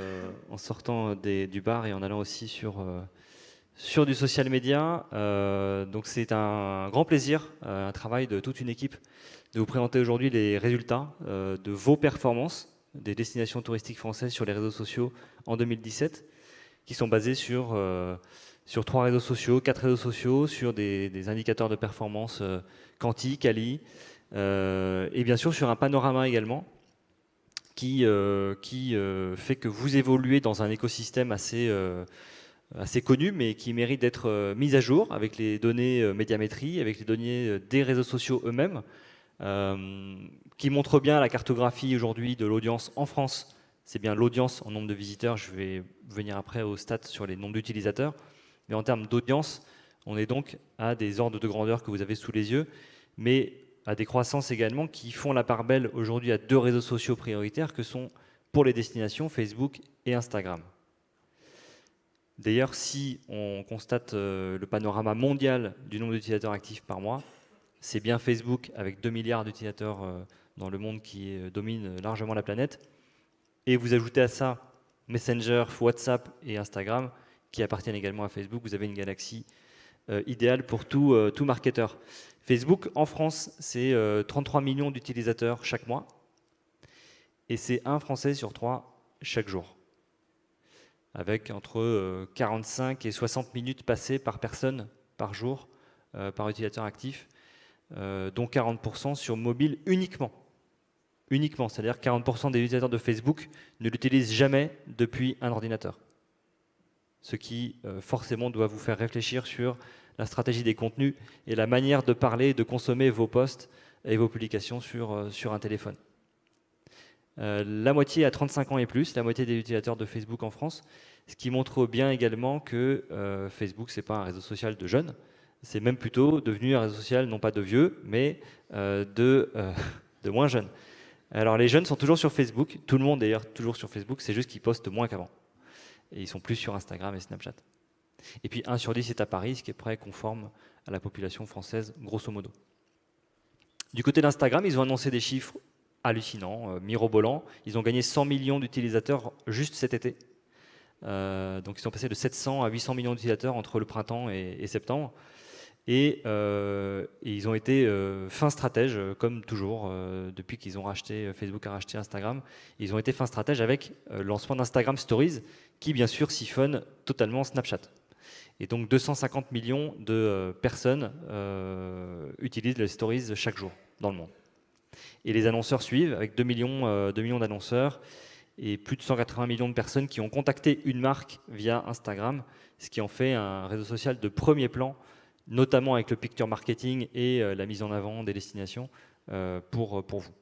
en sortant du bar et en allant aussi sur du social media. Donc c'est un grand plaisir, un travail de toute une équipe de vous présenter aujourd'hui les résultats de vos performances des destinations touristiques françaises sur les réseaux sociaux en 2017, qui sont basés sur 3 réseaux sociaux, 4 réseaux sociaux, sur des indicateurs de performance quanti, quali, et bien sûr sur un panorama également qui fait que vous évoluez dans un écosystème assez connu, mais qui mérite d'être mis à jour avec les données médiamétrie, avec les données des réseaux sociaux eux-mêmes, qui montrent bien la cartographie aujourd'hui de l'audience en France. C'est bien l'audience en nombre de visiteurs, je vais venir après aux stats sur les nombres d'utilisateurs, mais en termes d'audience, on est donc à des ordres de grandeur que vous avez sous les yeux, mais à des croissances également qui font la part belle aujourd'hui à 2 réseaux sociaux prioritaires que sont pour les destinations Facebook et Instagram. D'ailleurs, si on constate le panorama mondial du nombre d'utilisateurs actifs par mois, c'est bien Facebook avec 2 milliards d'utilisateurs dans le monde qui domine largement la planète. Et vous ajoutez à ça Messenger, WhatsApp et Instagram qui appartiennent également à Facebook. Vous avez une galaxie idéale pour tout marketeur. Facebook, en France, c'est 33 millions d'utilisateurs chaque mois. Et c'est un Français sur 3 chaque jour, avec entre 45 et 60 minutes passées par personne par jour, par utilisateur actif, dont 40% sur mobile uniquement. Uniquement, c'est-à-dire 40% des utilisateurs de Facebook ne l'utilisent jamais depuis un ordinateur. Ce qui, forcément, doit vous faire réfléchir sur la stratégie des contenus et la manière de parler et de consommer vos posts et vos publications sur un téléphone. La moitié a 35 ans et plus, la moitié des utilisateurs de Facebook en France, ce qui montre bien également que Facebook, ce n'est pas un réseau social de jeunes, c'est même plutôt devenu un réseau social non pas de vieux, mais de moins jeunes. Alors les jeunes sont toujours sur Facebook, tout le monde d'ailleurs toujours sur Facebook, c'est juste qu'ils postent moins qu'avant. Et ils sont plus sur Instagram et Snapchat. Et puis 1 sur 10 est à Paris, ce qui est près conforme à la population française, grosso modo. Du côté d'Instagram, ils ont annoncé des chiffres hallucinants, mirobolants. Ils ont gagné 100 millions d'utilisateurs juste cet été. Donc ils sont passés de 700 à 800 millions d'utilisateurs entre le printemps et septembre. Et ils ont été fins stratèges, comme toujours, depuis qu'ils ont racheté, Facebook a racheté Instagram. Ils ont été fins stratèges avec le lancement d'Instagram Stories, qui bien sûr siphonne totalement Snapchat. Et donc 250 millions de personnes utilisent les Stories chaque jour dans le monde. Et les annonceurs suivent, avec 2 millions d'annonceurs et plus de 180 millions de personnes qui ont contacté une marque via Instagram, ce qui en fait un réseau social de premier plan, notamment avec le picture marketing et la mise en avant des destinations pour vous.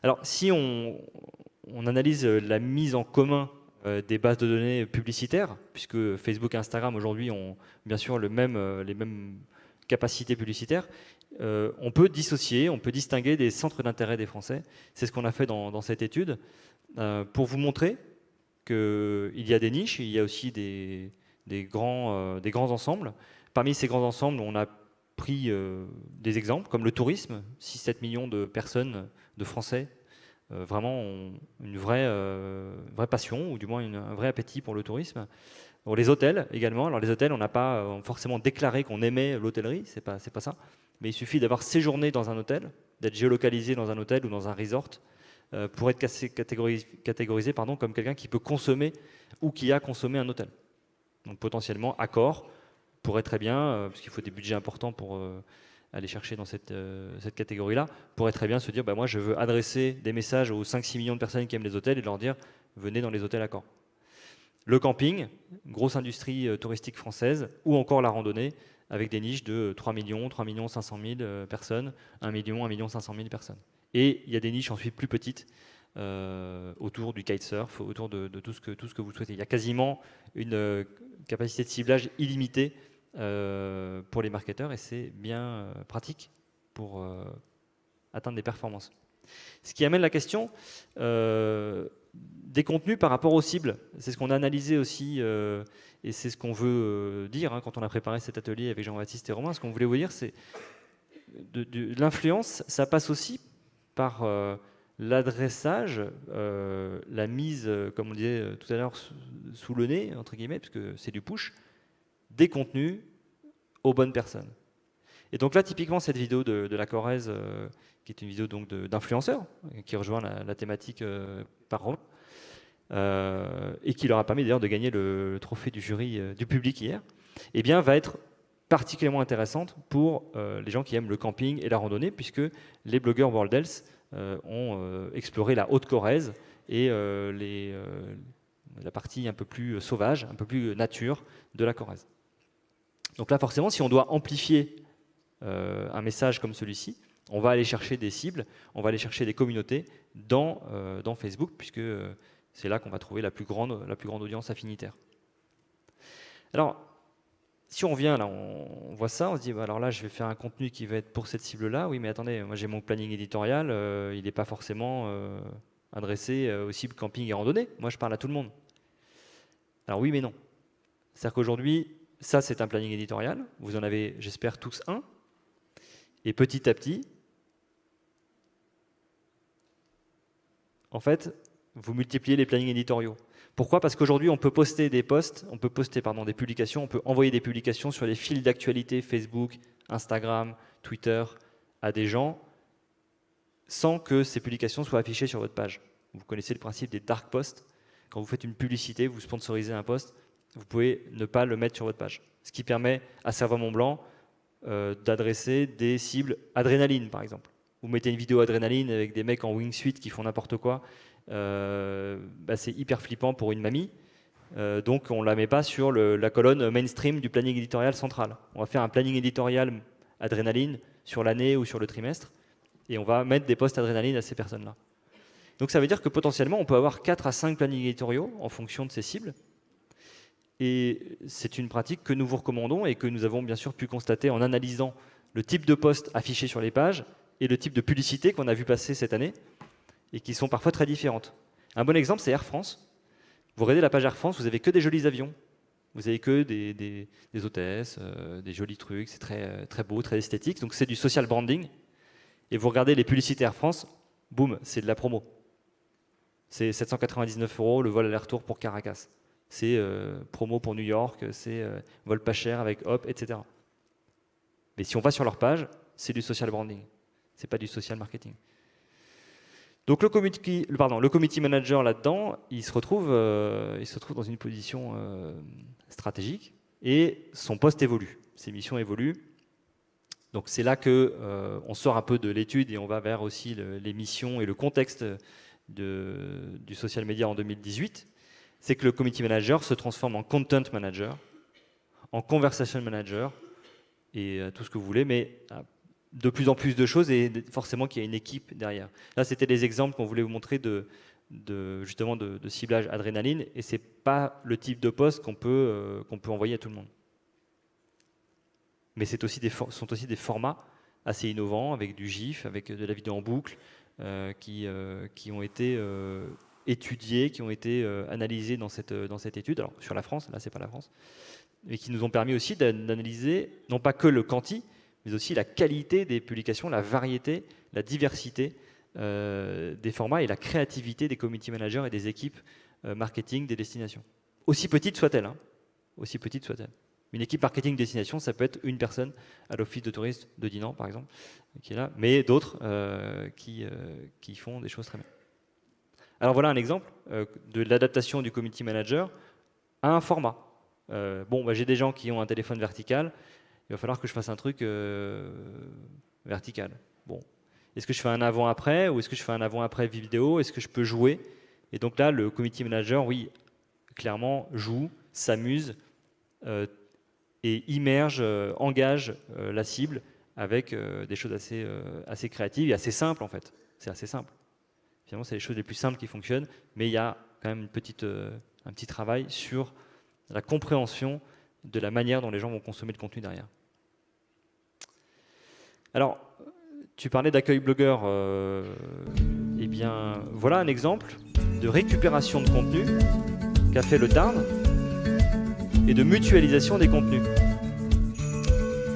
Alors, si on analyse la mise en commun des bases de données publicitaires, puisque Facebook et Instagram aujourd'hui ont bien sûr les mêmes capacités publicitaires, on peut dissocier, on peut distinguer des centres d'intérêt des Français. C'est ce qu'on a fait dans cette étude, pour vous montrer qu'il y a des niches, il y a aussi des grands ensembles. Parmi ces grands ensembles, on a pris des exemples comme le tourisme, 6-7 millions de personnes, de Français, vraiment ont une vraie passion, ou du moins un vrai appétit pour le tourisme. Pour les hôtels également. Alors les hôtels, on n'a pas forcément déclaré qu'on aimait l'hôtellerie, c'est pas ça. Mais il suffit d'avoir séjourné dans un hôtel, d'être géolocalisé dans un hôtel ou dans un resort, pour être catégorisé comme quelqu'un qui peut consommer ou qui a consommé un hôtel. Donc potentiellement, Accor pourrait très bien, parce qu'il faut des budgets importants pour aller chercher dans cette catégorie-là, pourrait très bien se dire, moi je veux adresser des messages aux 5-6 millions de personnes qui aiment les hôtels et de leur dire, venez dans les hôtels Accor. Le camping, grosse industrie touristique française, ou encore la randonnée, avec des niches de 3 millions 500 000 personnes, 1 million 500 000 personnes. Et il y a des niches ensuite plus petites, autour du kitesurf, autour de tout ce que vous souhaitez. Il y a quasiment une capacité de ciblage illimitée pour les marketeurs, et c'est bien pratique pour atteindre des performances. Ce qui amène la question des contenus par rapport aux cibles. C'est ce qu'on a analysé aussi, et c'est ce qu'on veut dire quand on a préparé cet atelier avec Jean-Baptiste et Romain. Ce qu'on voulait vous dire, c'est de l'influence, ça passe aussi par l'adressage, la mise, comme on disait tout à l'heure, sous le nez, entre guillemets, parce que c'est du push, des contenus aux bonnes personnes. Et donc là, typiquement, cette vidéo de la Corrèze, qui est une vidéo d'influenceurs, qui rejoint la thématique par Romain, et qui leur a permis d'ailleurs de gagner le trophée du jury du public hier, eh bien, va être particulièrement intéressante pour les gens qui aiment le camping et la randonnée, puisque les blogueurs World Health ont exploré la Haute-Corrèze et la partie un peu plus sauvage, un peu plus nature de la Corrèze. Donc là, forcément, si on doit amplifier un message comme celui-ci, on va aller chercher des cibles, on va aller chercher des communautés dans Facebook, puisque c'est là qu'on va trouver la plus grande audience affinitaire. Alors, si on vient là, on voit ça, on se dit, alors là, je vais faire un contenu qui va être pour cette cible-là. Oui, mais attendez, moi j'ai mon planning éditorial, il n'est pas forcément adressé aux cibles camping et randonnée. Moi, je parle à tout le monde. Alors oui, mais non. C'est-à-dire qu'aujourd'hui, ça, c'est un planning éditorial. Vous en avez, j'espère, tous un. Et petit à petit, en fait, vous multipliez les plannings éditoriaux. Pourquoi? Parce qu'aujourd'hui, on peut poster des posts, on peut poster des publications, on peut envoyer des publications sur les fils d'actualité Facebook, Instagram, Twitter à des gens sans que ces publications soient affichées sur votre page. Vous connaissez le principe des dark posts. Quand vous faites une publicité, vous sponsorisez un post, vous pouvez ne pas le mettre sur votre page. Ce qui permet à Serveur Mont Blanc d'adresser des cibles adrénaline, par exemple. Vous mettez une vidéo adrénaline avec des mecs en wingsuit qui font n'importe quoi, c'est hyper flippant pour une mamie. Donc on ne la met pas sur la colonne mainstream du planning éditorial central. On va faire un planning éditorial adrénaline sur l'année ou sur le trimestre, et on va mettre des posts adrénaline à ces personnes-là. Donc ça veut dire que potentiellement on peut avoir 4 à 5 plannings éditoriaux en fonction de ces cibles. Et c'est une pratique que nous vous recommandons et que nous avons bien sûr pu constater en analysant le type de posts affichés sur les pages et le type de publicité qu'on a vu passer cette année et qui sont parfois très différentes. Un bon exemple, c'est Air France. Vous regardez la page Air France, vous n'avez que des jolis avions. Vous n'avez que des hôtesses, des jolis trucs, c'est très, très beau, très esthétique. Donc c'est du social branding. Et vous regardez les publicités Air France, boum, c'est de la promo. C'est 799 € le vol aller-retour pour Caracas. C'est promo pour New York, c'est vol pas cher avec Hop, etc. Mais si on va sur leur page, c'est du social branding. C'est pas du social marketing. Donc le community manager là-dedans, il se retrouve dans une position stratégique et son poste évolue, ses missions évoluent. Donc c'est là que on sort un peu de l'étude et on va vers aussi les missions et le contexte du social media en 2018. C'est que le community manager se transforme en content manager, en conversation manager et tout ce que vous voulez, mais de plus en plus de choses et forcément qu'il y a une équipe derrière. Là, c'était des exemples qu'on voulait vous montrer justement de ciblage adrénaline et c'est pas le type de poste qu'on peut envoyer à tout le monde. Mais sont aussi des formats assez innovants avec du GIF, avec de la vidéo en boucle qui ont été étudiés, qui ont été analysés dans cette étude. Alors sur la France, là c'est pas la France, mais qui nous ont permis aussi d'analyser non pas que le quanti, mais aussi la qualité des publications, la variété, la diversité des formats et la créativité des community managers et des équipes marketing des destinations. Aussi petite soit-elle, hein, aussi petite soit-elle. Une équipe marketing destination, ça peut être une personne à l'office de tourisme de Dinan, par exemple, qui est là, mais d'autres qui font des choses très bien. Alors voilà un exemple de l'adaptation du community manager à un format. J'ai des gens qui ont un téléphone vertical, il va falloir que je fasse un truc vertical. Bon, est-ce que je fais un avant-après ou est-ce que je fais un avant-après vidéo? Est-ce que je peux jouer? Et donc là, le community manager, oui, clairement, joue, s'amuse et immerge, engage la cible avec des choses assez créatives et assez simples en fait. C'est assez simple. Finalement, c'est les choses les plus simples qui fonctionnent, mais il y a quand même un petit travail sur la compréhension de la manière dont les gens vont consommer le contenu derrière. Alors, tu parlais d'accueil blogueur. Eh bien, voilà un exemple de récupération de contenu qu'a fait le Tarn et de mutualisation des contenus.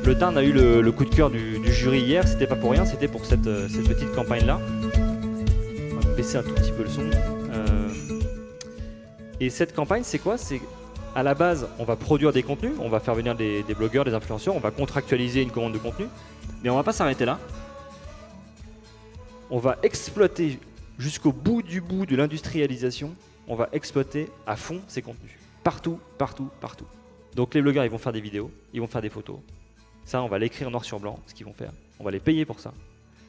Le Tarn a eu le coup de cœur du jury hier, c'était pas pour rien, c'était pour cette petite campagne-là. On va baisser un tout petit peu le son. Et cette campagne, c'est quoi? C'est à la base, on va produire des contenus, on va faire venir des blogueurs, des influenceurs, on va contractualiser une commande de contenu, mais on va pas s'arrêter là. On va exploiter jusqu'au bout de l'industrialisation, on va exploiter à fond ces contenus. Partout, partout, partout. Donc les blogueurs, ils vont faire des vidéos, ils vont faire des photos. Ça, on va l'écrire noir sur blanc, ce qu'ils vont faire. On va les payer pour ça.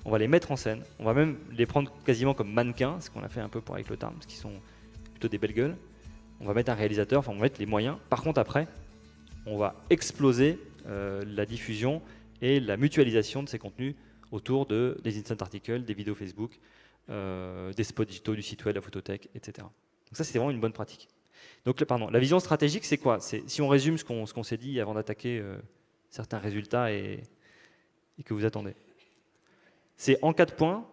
On va les mettre en scène. On va même les prendre quasiment comme mannequins, ce qu'on a fait un peu avec le Tarn, parce qu'ils sont plutôt des belles gueules. On va mettre un réalisateur, on va mettre les moyens. Par contre, après, on va exploser la diffusion et la mutualisation de ces contenus autour des instant articles, des vidéos Facebook, des spots digitaux, du site web, de la photothèque, etc. Donc ça, c'est vraiment une bonne pratique. Donc, la vision stratégique, c'est quoi? Si on résume ce qu'on s'est dit avant d'attaquer certains résultats et que vous attendez. C'est en 4 points,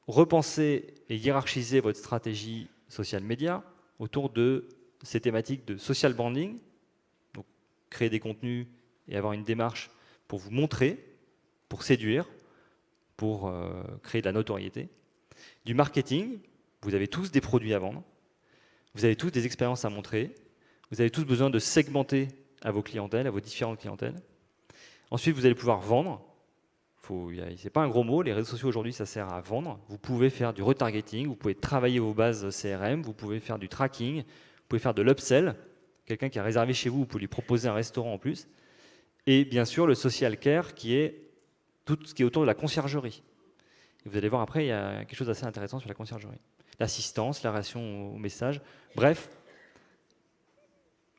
repenser et hiérarchiser votre stratégie social media autour de ces thématiques de social branding, donc créer des contenus et avoir une démarche pour vous montrer, pour séduire, pour créer de la notoriété. Du marketing, vous avez tous des produits à vendre, vous avez tous des expériences à montrer, vous avez tous besoin de segmenter à vos clientèles, à vos différentes clientèles. Ensuite, vous allez pouvoir vendre. C'est pas un gros mot, les réseaux sociaux aujourd'hui, ça sert à vendre. Vous pouvez faire du retargeting, vous pouvez travailler vos bases CRM, vous pouvez faire du tracking, vous pouvez faire de l'upsell. Quelqu'un qui a réservé chez vous, vous pouvez lui proposer un restaurant en plus. Et bien sûr, le social care, qui est tout ce qui est autour de la conciergerie. Et vous allez voir après, il y a quelque chose d'assez intéressant sur la conciergerie. L'assistance, la réaction aux messages. Bref,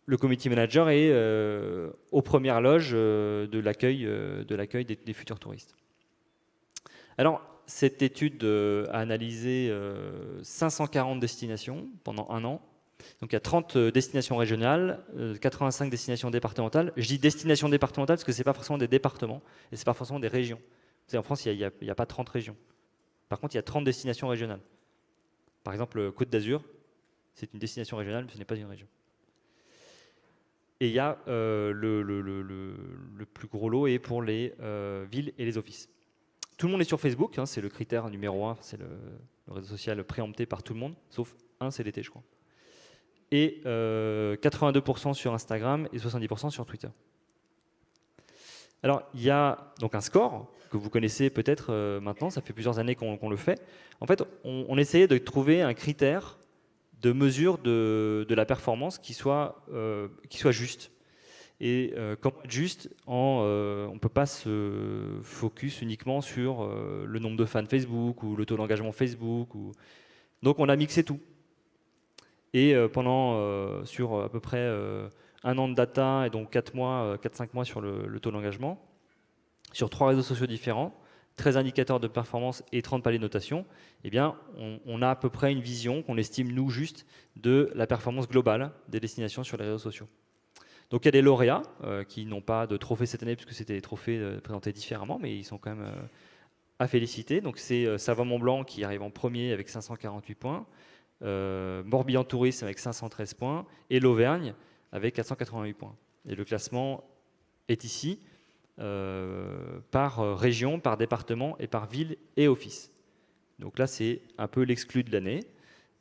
le community manager est aux premières loges de l'accueil des futurs touristes. Alors, cette étude a analysé 540 destinations pendant un an. Donc, il y a 30 destinations régionales, 85 destinations départementales. Je dis destinations départementales parce que ce n'est pas forcément des départements et ce n'est pas forcément des régions. En France, il n'y a pas 30 régions. Par contre, il y a 30 destinations régionales. Par exemple, Côte d'Azur, c'est une destination régionale, mais ce n'est pas une région. Et il y a le plus gros lot est pour les villes et les offices. Tout le monde est sur Facebook, hein, c'est le critère numéro 1, c'est le réseau social préempté par tout le monde, sauf un, c'est l'été, je crois. Et 82% sur Instagram et 70% sur Twitter. Alors, il y a donc un score que vous connaissez peut-être maintenant, ça fait plusieurs années qu'on le fait. En fait, on essayait de trouver un critère de mesure de la performance qui soit juste. Et comment être juste, on ne peut pas se focus uniquement sur le nombre de fans Facebook ou le taux d'engagement Facebook. Donc on a mixé tout. Et sur à peu près un an de data et donc 4-5 mois sur le taux d'engagement, sur 3 réseaux sociaux différents, 13 indicateurs de performance et 30 paliers de notation, eh bien, on a à peu près une vision qu'on estime, nous, juste, de la performance globale des destinations sur les réseaux sociaux. Donc il y a des lauréats qui n'ont pas de trophée cette année, puisque c'était des trophées présentés différemment, mais ils sont quand même à féliciter. Donc c'est Savoie-Mont-Blanc qui arrive en premier avec 548 points, Morbihan Tourisme avec 513 points, et l'Auvergne avec 488 points. Et le classement est ici. Par région, par département et par ville et office. Donc là, c'est un peu l'exclu de l'année.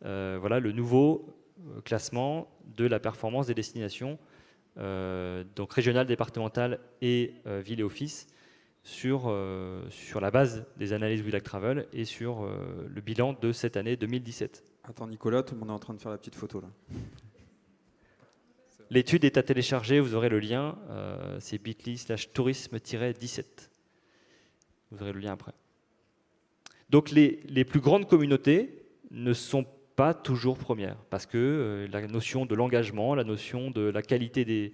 Voilà le nouveau classement de la performance des destinations, donc régionales, départementales et ville et office, sur la base des analyses We Like Travel et sur le bilan de cette année 2017. Attends Nicolas, tout le monde est en train de faire la petite photo là. L'étude est à télécharger, vous aurez le lien, c'est bit.ly/tourisme-17. Vous aurez le lien après. Donc les plus grandes communautés ne sont pas toujours premières, parce que la notion de l'engagement, la notion de la qualité de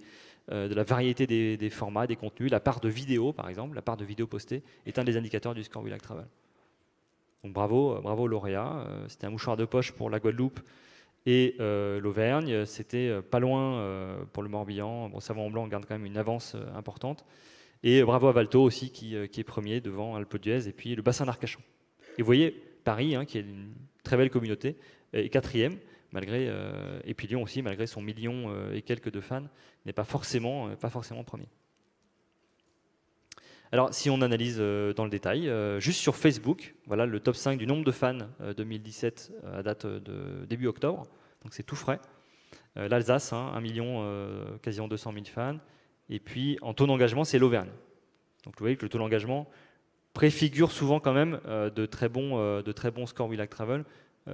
la variété des formats, des contenus, la part de vidéos par exemple, la part de vidéos postées, est un des indicateurs du score We Like Travel. Donc bravo aux lauréats, c'était un mouchoir de poche pour la Guadeloupe, et l'Auvergne, c'était pas loin pour le Morbihan. Bon, Savoie-Mont-Blanc garde quand même une avance importante. Et bravo à Valto aussi, qui est premier devant Alpe d'Huez, et puis le bassin d'Arcachon. Et vous voyez, Paris, qui est une très belle communauté, est quatrième, et puis Lyon aussi, malgré son million et quelques de fans, n'est pas forcément premier. Alors, si on analyse dans le détail, juste sur Facebook, voilà le top 5 du nombre de fans 2017 à date de début octobre, donc c'est tout frais. L'Alsace, 1 million, quasiment 200 000 fans. Et puis, en taux d'engagement, c'est l'Auvergne. Donc, vous voyez que le taux d'engagement préfigure souvent quand même de très bons scores We Like Travel,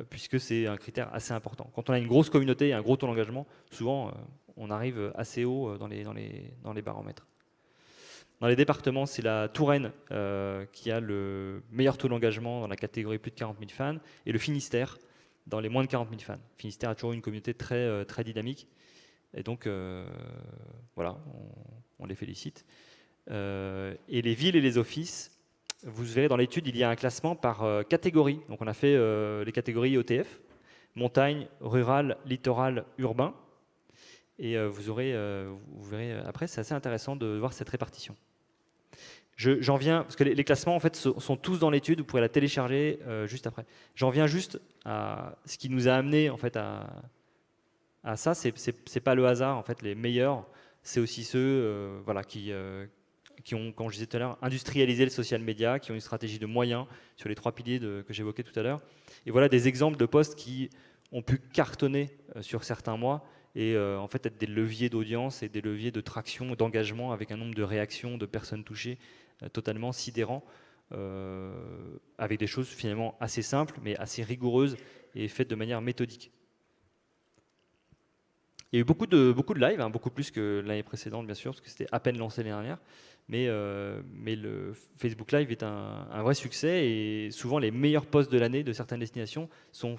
puisque c'est un critère assez important. Quand on a une grosse communauté et un gros taux d'engagement, souvent, on arrive assez haut dans les baromètres. Dans les départements, c'est la Touraine qui a le meilleur taux d'engagement dans la catégorie plus de 40 000 fans, et le Finistère dans les moins de 40 000 fans. Finistère a toujours une communauté très dynamique, et donc voilà, on les félicite. Et les villes et les offices, vous verrez dans l'étude, il y a un classement par catégorie. Donc on a fait les catégories ETF, montagne, rural, littoral, urbain. Et vous verrez après, c'est assez intéressant de voir cette répartition. J'en viens, parce que les classements en fait sont tous dans l'étude, vous pourrez la télécharger juste après. J'en viens juste à ce qui nous a amené en fait à ça, c'est pas le hasard en fait, les meilleurs, c'est aussi ceux voilà, qui ont, comme je disais tout à l'heure, industrialisé le social media, qui ont une stratégie de moyens sur les 3 piliers que j'évoquais tout à l'heure. Et voilà des exemples de postes qui ont pu cartonner sur certains mois et en fait être des leviers d'audience et des leviers de traction, d'engagement avec un nombre de réactions de personnes touchées totalement sidérant, avec des choses finalement assez simples mais assez rigoureuses et faites de manière méthodique. Il y a eu beaucoup de live, hein, beaucoup plus que l'année précédente bien sûr, parce que c'était à peine lancé l'année dernière, mais le Facebook Live est un vrai succès et souvent les meilleurs posts de l'année de certaines destinations sont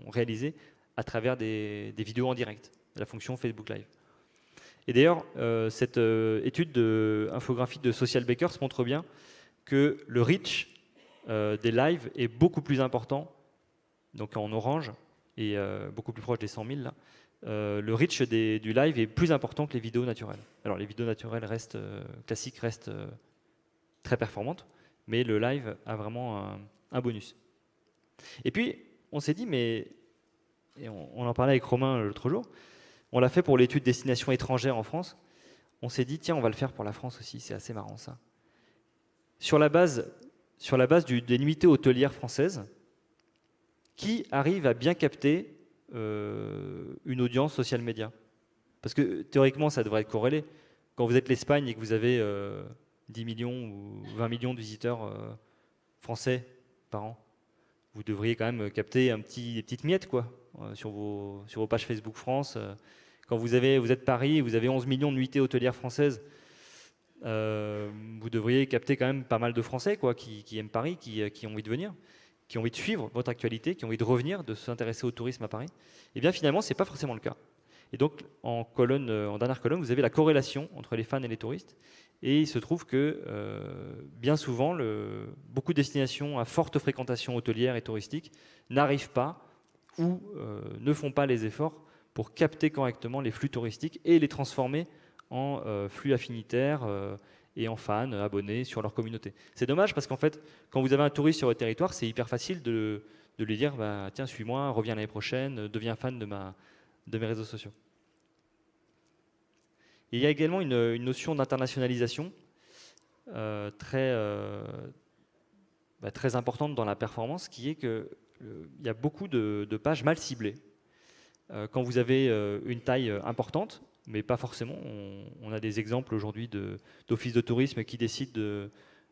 réalisés à travers des vidéos en direct, la fonction Facebook Live. Et d'ailleurs, cette étude infographique de Social Bakers montre bien que le reach des lives est beaucoup plus important, donc en orange, et beaucoup plus proche des 100 000 là. Le reach du live est plus important que les vidéos naturelles. Alors les vidéos naturelles classiques restent très performantes, mais le live a vraiment un bonus. Et puis, on s'est dit, et on en parlait avec Romain l'autre jour, on l'a fait pour l'étude destination étrangère en France. On s'est dit, tiens, on va le faire pour la France aussi, c'est assez marrant ça. Sur la base des nuitées hôtelières françaises, qui arrive à bien capter une audience social média? Parce que théoriquement, ça devrait être corrélé. Quand vous êtes l'Espagne et que vous avez 10 millions ou 20 millions de visiteurs français par an, vous devriez quand même capter des petites miettes quoi, sur vos pages Facebook France. Quand vous êtes Paris et vous avez 11 millions de nuitées hôtelières françaises, vous devriez capter quand même pas mal de Français quoi, qui aiment Paris, qui ont envie de venir, qui ont envie de suivre votre actualité, qui ont envie de revenir, de s'intéresser au tourisme à Paris. Et bien finalement, ce n'est pas forcément le cas. Et donc, en dernière colonne, vous avez la corrélation entre les fans et les touristes. Et il se trouve que bien souvent, beaucoup de destinations à forte fréquentation hôtelière et touristique n'arrivent pas ou ne font pas les efforts pour capter correctement les flux touristiques et les transformer en flux affinitaires et en fans, abonnés sur leur communauté. C'est dommage parce qu'en fait, quand vous avez un touriste sur votre territoire, c'est hyper facile de lui dire bah, tiens, suis-moi, reviens l'année prochaine, deviens fan de mes réseaux sociaux. Et il y a également une notion d'internationalisation très importante dans la performance, qui est qu'il y a beaucoup de pages mal ciblées. Quand vous avez une taille importante, mais pas forcément, on a des exemples aujourd'hui d'offices de tourisme qui décident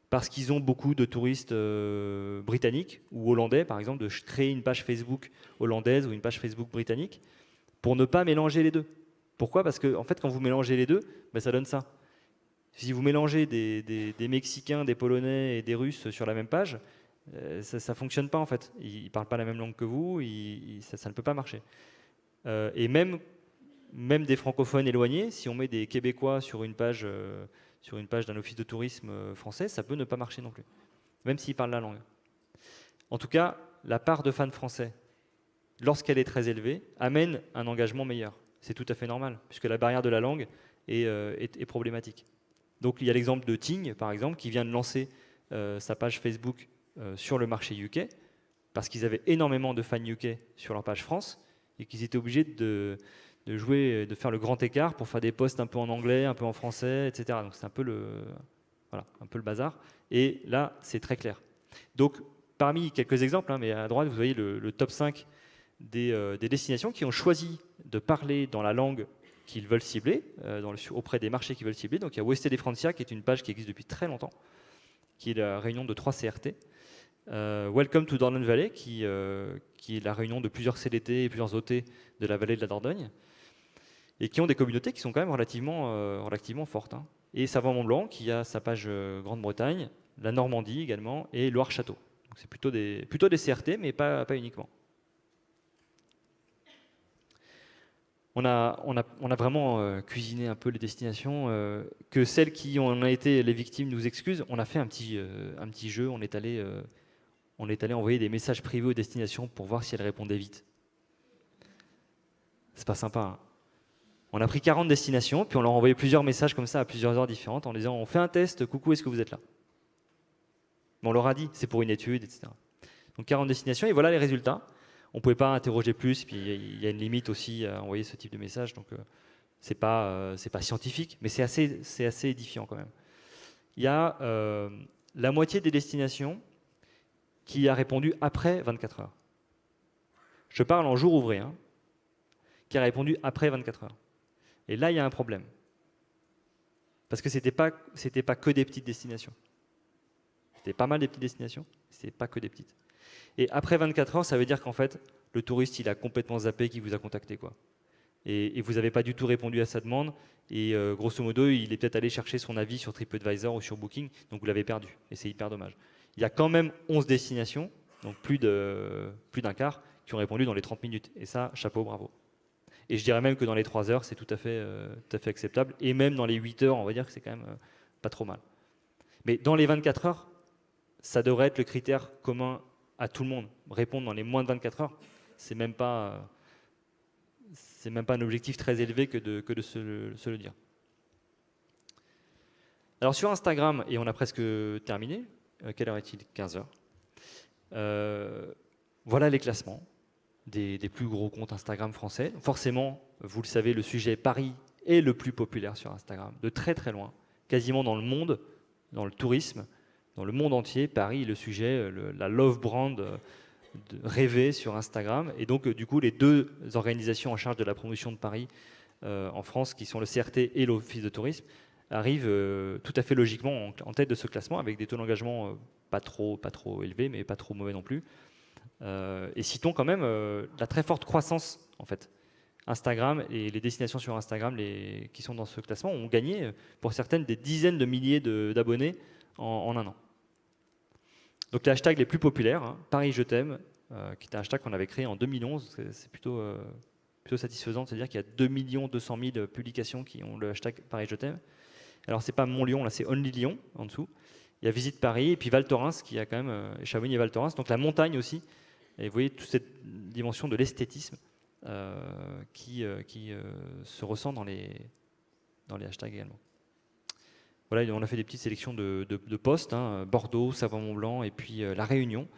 parce qu'ils ont beaucoup de touristes britanniques ou hollandais, par exemple, de créer une page Facebook hollandaise ou une page Facebook britannique pour ne pas mélanger les deux. Pourquoi? Parce que en fait, quand vous mélangez les deux, ben, ça donne ça. Si vous mélangez des Mexicains, des Polonais et des Russes sur la même page, ça ne fonctionne pas en fait. Ils ne parlent pas la même langue que vous, ça ne peut pas marcher. Et même des francophones éloignés, si on met des Québécois sur une page d'un office de tourisme français, ça peut ne pas marcher non plus, même s'ils parlent la langue. En tout cas, la part de fans français, lorsqu'elle est très élevée, amène un engagement meilleur. C'est tout à fait normal, puisque la barrière de la langue est problématique. Donc il y a l'exemple de Ting, par exemple, qui vient de lancer sa page Facebook sur le marché UK, parce qu'ils avaient énormément de fans UK sur leur page France, et qu'ils étaient obligés de faire le grand écart pour faire des posts un peu en anglais, un peu en français, etc. Donc c'est un peu le bazar. Et là, c'est très clair. Donc, parmi quelques exemples, hein, mais à droite, vous voyez le top 5 des destinations qui ont choisi de parler dans la langue qu'ils veulent cibler, auprès des marchés qu'ils veulent cibler. Donc il y a Ouest de Francia, qui est une page qui existe depuis très longtemps, qui est la réunion de 3 CRT. Welcome to Dordogne Valley, qui est la réunion de plusieurs CDT et plusieurs OT de la vallée de la Dordogne, et qui ont des communautés qui sont quand même relativement fortes. Hein. Et Savoie-Mont-Blanc, qui a sa page Grande-Bretagne, la Normandie également, et Loire-Château. Donc c'est plutôt des CRT, mais pas uniquement. On a vraiment cuisiné un peu les destinations. Que celles qui en ont été les victimes nous excusent. On a fait un petit jeu. On est allé envoyer des messages privés aux destinations pour voir si elles répondaient vite. C'est pas sympa. Hein. On a pris 40 destinations, puis on leur a envoyé plusieurs messages comme ça à plusieurs heures différentes en disant on fait un test, coucou, est-ce que vous êtes là? On leur a dit, c'est pour une étude, etc. Donc 40 destinations, et voilà les résultats. On ne pouvait pas interroger plus, puis il y a une limite aussi à envoyer ce type de message, donc c'est pas scientifique, mais c'est assez édifiant quand même. Il y a la moitié des destinations qui a répondu après 24 heures. Je parle en jour ouvré, hein, qui a répondu après 24 heures. Et là, il y a un problème. Parce que c'était pas que des petites destinations. C'était pas mal des petites destinations, c'était pas que des petites. Et après 24 heures, ça veut dire qu'en fait, le touriste, il a complètement zappé qu'il vous a contacté, quoi. Et vous n'avez pas du tout répondu à sa demande. Et grosso modo, il est peut-être allé chercher son avis sur TripAdvisor ou sur Booking, donc vous l'avez perdu. Et c'est hyper dommage. Il y a quand même 11 destinations, donc plus d'un quart, qui ont répondu dans les 30 minutes. Et ça, chapeau, bravo. Et je dirais même que dans les 3 heures, c'est tout à fait acceptable. Et même dans les 8 heures, on va dire que c'est quand même pas trop mal. Mais dans les 24 heures, ça devrait être le critère commun à tout le monde. Répondre dans les moins de 24 heures, c'est même pas un objectif très élevé que de se le dire. Alors sur Instagram, et on a presque terminé, quelle heure est-il? 15 heures. Voilà les classements des plus gros comptes Instagram français. Forcément, vous le savez, le sujet Paris est le plus populaire sur Instagram, de très très loin, quasiment dans le monde, dans le tourisme, dans le monde entier. Paris est le sujet, la love brand rêvée sur Instagram. Et donc, du coup, les deux organisations en charge de la promotion de Paris en France, qui sont le CRT et l'Office de tourisme, arrivent tout à fait logiquement en tête de ce classement, avec des taux d'engagement pas trop élevés, mais pas trop mauvais non plus. Et citons quand même la très forte croissance, en fait. Instagram et les destinations sur Instagram qui sont dans ce classement ont gagné, pour certaines, des dizaines de milliers d'abonnés en un an. Donc les hashtags les plus populaires, hein, Paris je t'aime, qui est un hashtag qu'on avait créé en 2011, c'est plutôt satisfaisant, c'est-à-dire qu'il y a 2 200 000 publications qui ont le hashtag Paris je t'aime. Alors c'est pas Mont Lyon, là c'est Only Lyon en dessous. Il y a Visite Paris et puis Val Thorens qui a quand même Chavigny et Val Thorens, donc la montagne aussi. Et vous voyez toute cette dimension de l'esthétisme qui se ressent dans les hashtags également. Voilà, on a fait des petites sélections de postes, hein, Bordeaux, Savoie-Mont-Blanc et puis La Réunion,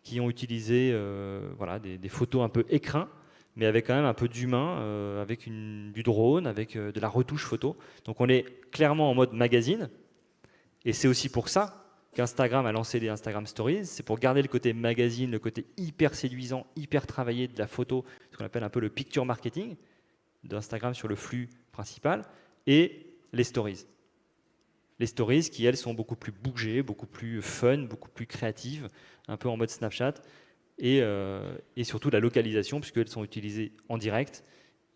qui ont utilisé des photos un peu écrin, mais avec quand même un peu d'humain, avec du drone, avec de la retouche photo. Donc on est clairement en mode magazine, et c'est aussi pour ça qu'Instagram a lancé les Instagram Stories. C'est pour garder le côté magazine, le côté hyper séduisant, hyper travaillé de la photo, ce qu'on appelle un peu le picture marketing d'Instagram sur le flux principal, et les stories. Les stories qui, elles, sont beaucoup plus bougées, beaucoup plus fun, beaucoup plus créatives, un peu en mode Snapchat, et surtout la localisation, puisqu'elles sont utilisées en direct.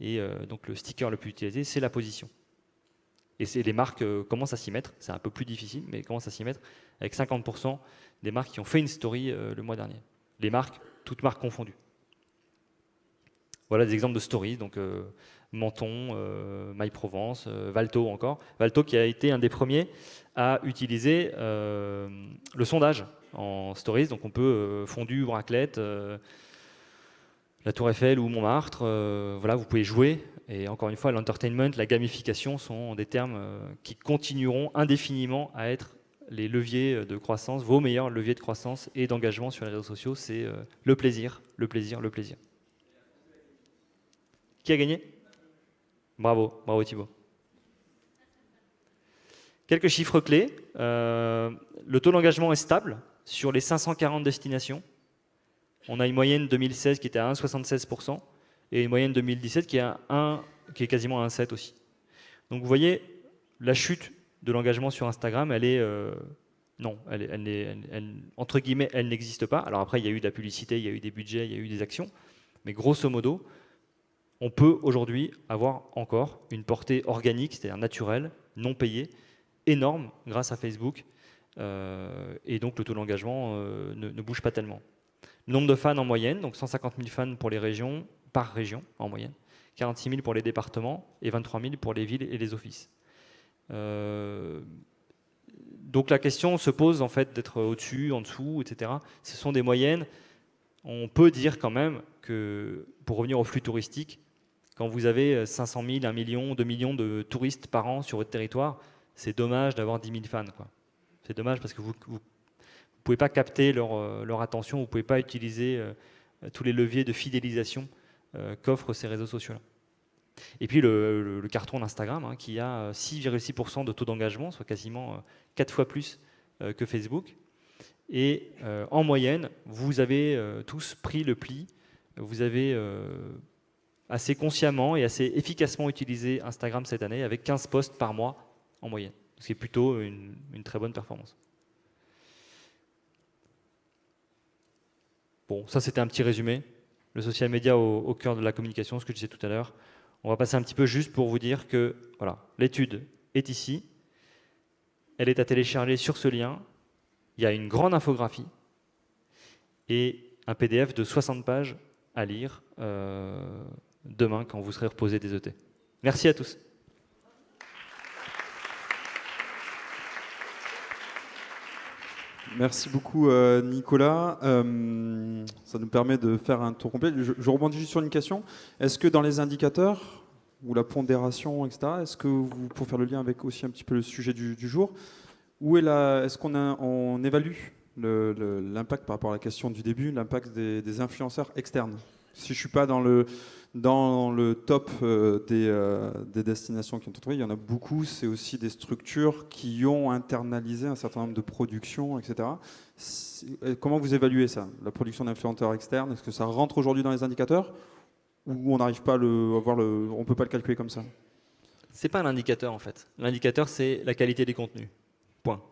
Et donc le sticker le plus utilisé, c'est la position. Et les marques commencent à s'y mettre, c'est un peu plus difficile, mais commencent à s'y mettre, avec 50% des marques qui ont fait une story le mois dernier. Les marques, toutes marques confondues. Voilà des exemples de stories, donc Menton, Maille Provence, Valto encore. Valto qui a été un des premiers à utiliser le sondage en stories, donc on peut fondu ou raclette, la Tour Eiffel ou Montmartre, voilà, vous pouvez jouer. Et encore une fois, l'entertainment, la gamification sont des termes qui continueront indéfiniment à être les leviers de croissance, vos meilleurs leviers de croissance et d'engagement sur les réseaux sociaux. C'est le plaisir, le plaisir, le plaisir. Qui a gagné? Bravo, bravo Thibaut. Quelques chiffres clés. Le taux d'engagement est stable sur les 540 destinations. On a une moyenne 2016 qui était à 1,76% et une moyenne 2017 qui est quasiment à 1,7 aussi. Donc vous voyez, la chute de l'engagement sur Instagram, elle est non, entre guillemets, elle n'existe pas. Alors après, il y a eu de la publicité, il y a eu des budgets, il y a eu des actions, mais grosso modo, on peut aujourd'hui avoir encore une portée organique, c'est-à-dire naturelle, non payée, énorme grâce à Facebook, et donc le taux d'engagement ne bouge pas tellement. Nombre de fans en moyenne, donc 150 000 fans pour les régions, par région en moyenne, 46 000 pour les départements et 23 000 pour les villes et les offices. Donc la question se pose en fait d'être au-dessus, en dessous, etc. Ce sont des moyennes. On peut dire quand même que, pour revenir au flux touristique, Quand vous avez 500 000, 1 million, 2 millions de touristes par an sur votre territoire, c'est dommage d'avoir 10 000 fans, quoi. C'est dommage parce que vous ne pouvez pas capter leur attention, vous ne pouvez pas utiliser tous les leviers de fidélisation qu'offrent ces réseaux sociaux-là. Et puis le carton d'Instagram, hein, qui a 6,6% de taux d'engagement, soit quasiment 4 fois plus que Facebook. Et en moyenne, vous avez tous pris le pli, vous avez assez consciemment et assez efficacement utilisé Instagram cette année, avec 15 posts par mois en moyenne, ce qui est plutôt une très bonne performance. Bon, ça c'était un petit résumé. Le social media au cœur de la communication, ce que je disais tout à l'heure. On va passer un petit peu juste pour vous dire que voilà, l'étude est ici. Elle est à télécharger sur ce lien. Il y a une grande infographie et un PDF de 60 pages à lire demain quand vous serez reposé des ET. Merci à tous. Merci beaucoup Nicolas. Ça nous permet de faire un tour complet. Je rebondis juste sur une question. Est-ce que dans les indicateurs ou la pondération, etc., est-ce que vous, pour faire le lien avec aussi un petit peu le sujet du jour, est-ce qu'on évalue l'impact par rapport à la question du début, l'impact des influenceurs externes? Si je ne suis pas dans le top des destinations qui ont trouvé, il y en a beaucoup, c'est aussi des structures qui ont internalisé un certain nombre de productions, etc. Comment vous évaluez ça, la production d'influenceurs externes? Est-ce que ça rentre aujourd'hui dans les indicateurs ou on n'arrive pas on ne peut pas le calculer comme ça? C'est pas un indicateur en fait. L'indicateur, c'est la qualité des contenus. Point.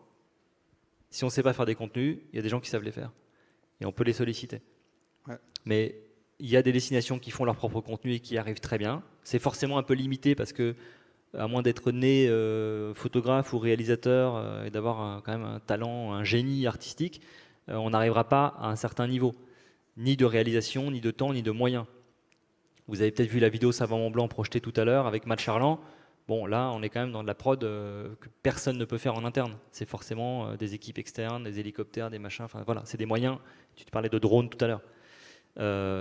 Si on ne sait pas faire des contenus, il y a des gens qui savent les faire. Et on peut les solliciter. Ouais. Mais il y a des destinations qui font leur propre contenu et qui arrivent très bien. C'est forcément un peu limité parce que, à moins d'être né photographe ou réalisateur et d'avoir quand même un talent, un génie artistique, on n'arrivera pas à un certain niveau. Ni de réalisation, ni de temps, ni de moyens. Vous avez peut-être vu la vidéo Savant-Mont-Blanc projetée tout à l'heure avec Matt Charland. Bon, là, on est quand même dans de la prod que personne ne peut faire en interne. C'est forcément des équipes externes, des hélicoptères, des machins. Enfin, voilà, c'est des moyens. Tu te parlais de drones tout à l'heure.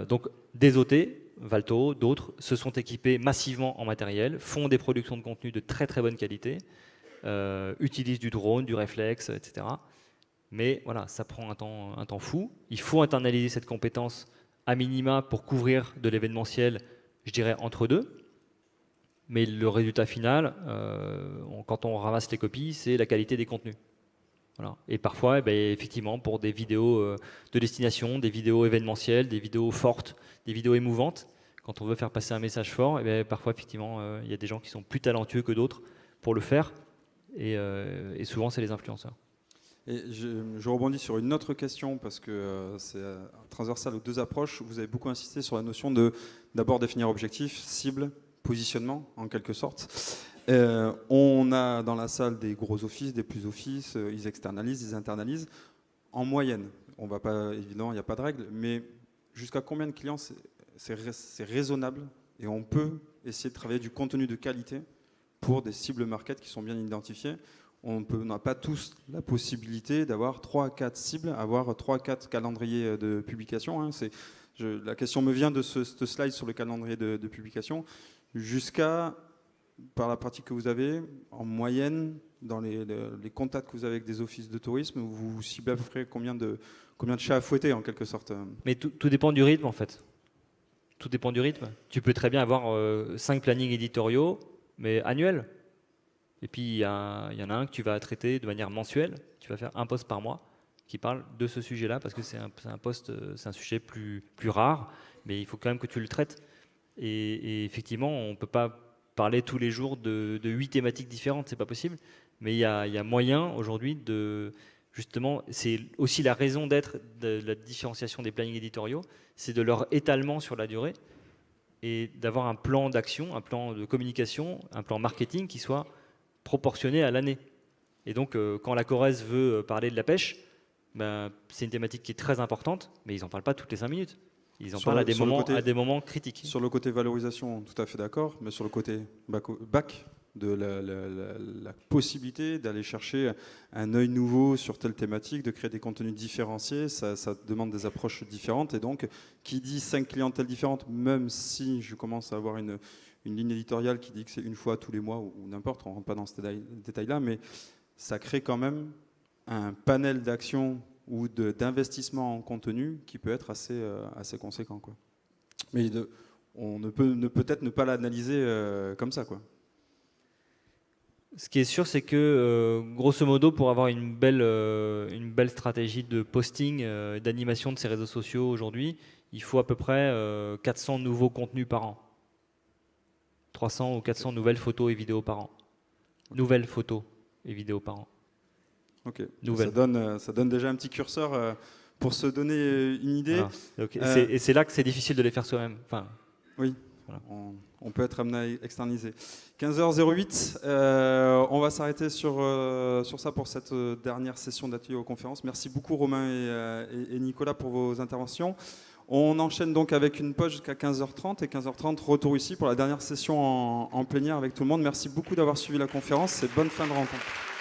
Donc, des OT, Valto, d'autres, se sont équipés massivement en matériel, font des productions de contenu de très très bonne qualité, utilisent du drone, du réflexe, etc. Mais voilà, ça prend un temps fou. Il faut internaliser cette compétence à minima pour couvrir de l'événementiel, je dirais, entre deux. Mais le résultat final, quand on ramasse les copies, c'est la qualité des contenus. Voilà. Et parfois, effectivement, pour des vidéos de destination, des vidéos événementielles, des vidéos fortes, des vidéos émouvantes, quand on veut faire passer un message fort, parfois, effectivement, il y a des gens qui sont plus talentueux que d'autres pour le faire. Et souvent, c'est les influenceurs. Et je rebondis sur une autre question parce que c'est transversal aux deux approches. Vous avez beaucoup insisté sur la notion de d'abord définir objectif, cible, positionnement en quelque sorte. On a dans la salle des gros offices, des plus offices, ils externalisent, ils internalisent. En moyenne, on va pas, évidemment, il n'y a pas de règle, mais jusqu'à combien de clients c'est raisonnable et on peut essayer de travailler du contenu de qualité pour des cibles market qui sont bien identifiées. On n'a pas tous la possibilité d'avoir 3 à 4 cibles, avoir 3 à 4 calendriers de publication. Hein. La question me vient de ce slide sur le calendrier de publication. Jusqu'à, par la pratique que vous avez, en moyenne, dans les contacts que vous avez avec des offices de tourisme, vous ciblez à peu près combien de chats à fouetter, en quelque sorte? Mais tout dépend du rythme, en fait. Tout dépend du rythme. Tu peux très bien avoir 5 plannings éditoriaux, mais annuels. Et puis, il y en a un que tu vas traiter de manière mensuelle. Tu vas faire un post par mois qui parle de ce sujet-là, parce que c'est un sujet plus rare, mais il faut quand même que tu le traites. Et effectivement, on ne peut pas parler tous les jours de 8 thématiques différentes, c'est pas possible. Mais il y a moyen aujourd'hui de... Justement, c'est aussi la raison d'être de la différenciation des plannings éditoriaux, c'est de leur étalement sur la durée et d'avoir un plan d'action, un plan de communication, un plan marketing qui soit proportionné à l'année. Et donc, quand la Corrèze veut parler de la pêche, c'est une thématique qui est très importante, mais ils n'en parlent pas toutes les 5 minutes. Ils en parlent à des moments critiques. Sur le côté valorisation, tout à fait d'accord, mais sur le côté back, de la possibilité d'aller chercher un œil nouveau sur telle thématique, de créer des contenus différenciés. Ça demande des approches différentes. Et donc, qui dit 5 clientèles différentes, même si je commence à avoir une ligne éditoriale qui dit que c'est une fois tous les mois ou n'importe, on ne rentre pas dans ce détail-là, mais ça crée quand même un panel d'actions ou d'investissement en contenu qui peut être assez conséquent, quoi. Mais on ne peut peut-être ne pas l'analyser comme ça, quoi. Ce qui est sûr, c'est que, grosso modo, pour avoir une belle stratégie de posting, d'animation de ces réseaux sociaux aujourd'hui, il faut à peu près 400 nouveaux contenus par an. 300 ou 400 nouvelles photos et vidéos par an. Okay. Nouvelles photos et vidéos par an. Ok. Ça donne déjà un petit curseur pour se donner une idée. Voilà. Et c'est là que c'est difficile de les faire soi-même. Enfin, oui. Voilà. On peut être amené à externaliser. 15h08, on va s'arrêter sur ça pour cette dernière session d'atelier aux conférences. Merci beaucoup Romain et Nicolas pour vos interventions. On enchaîne donc avec une pause jusqu'à 15h30 et 15h30, retour ici pour la dernière session en plénière avec tout le monde. Merci beaucoup d'avoir suivi la conférence et bonne fin de rencontre.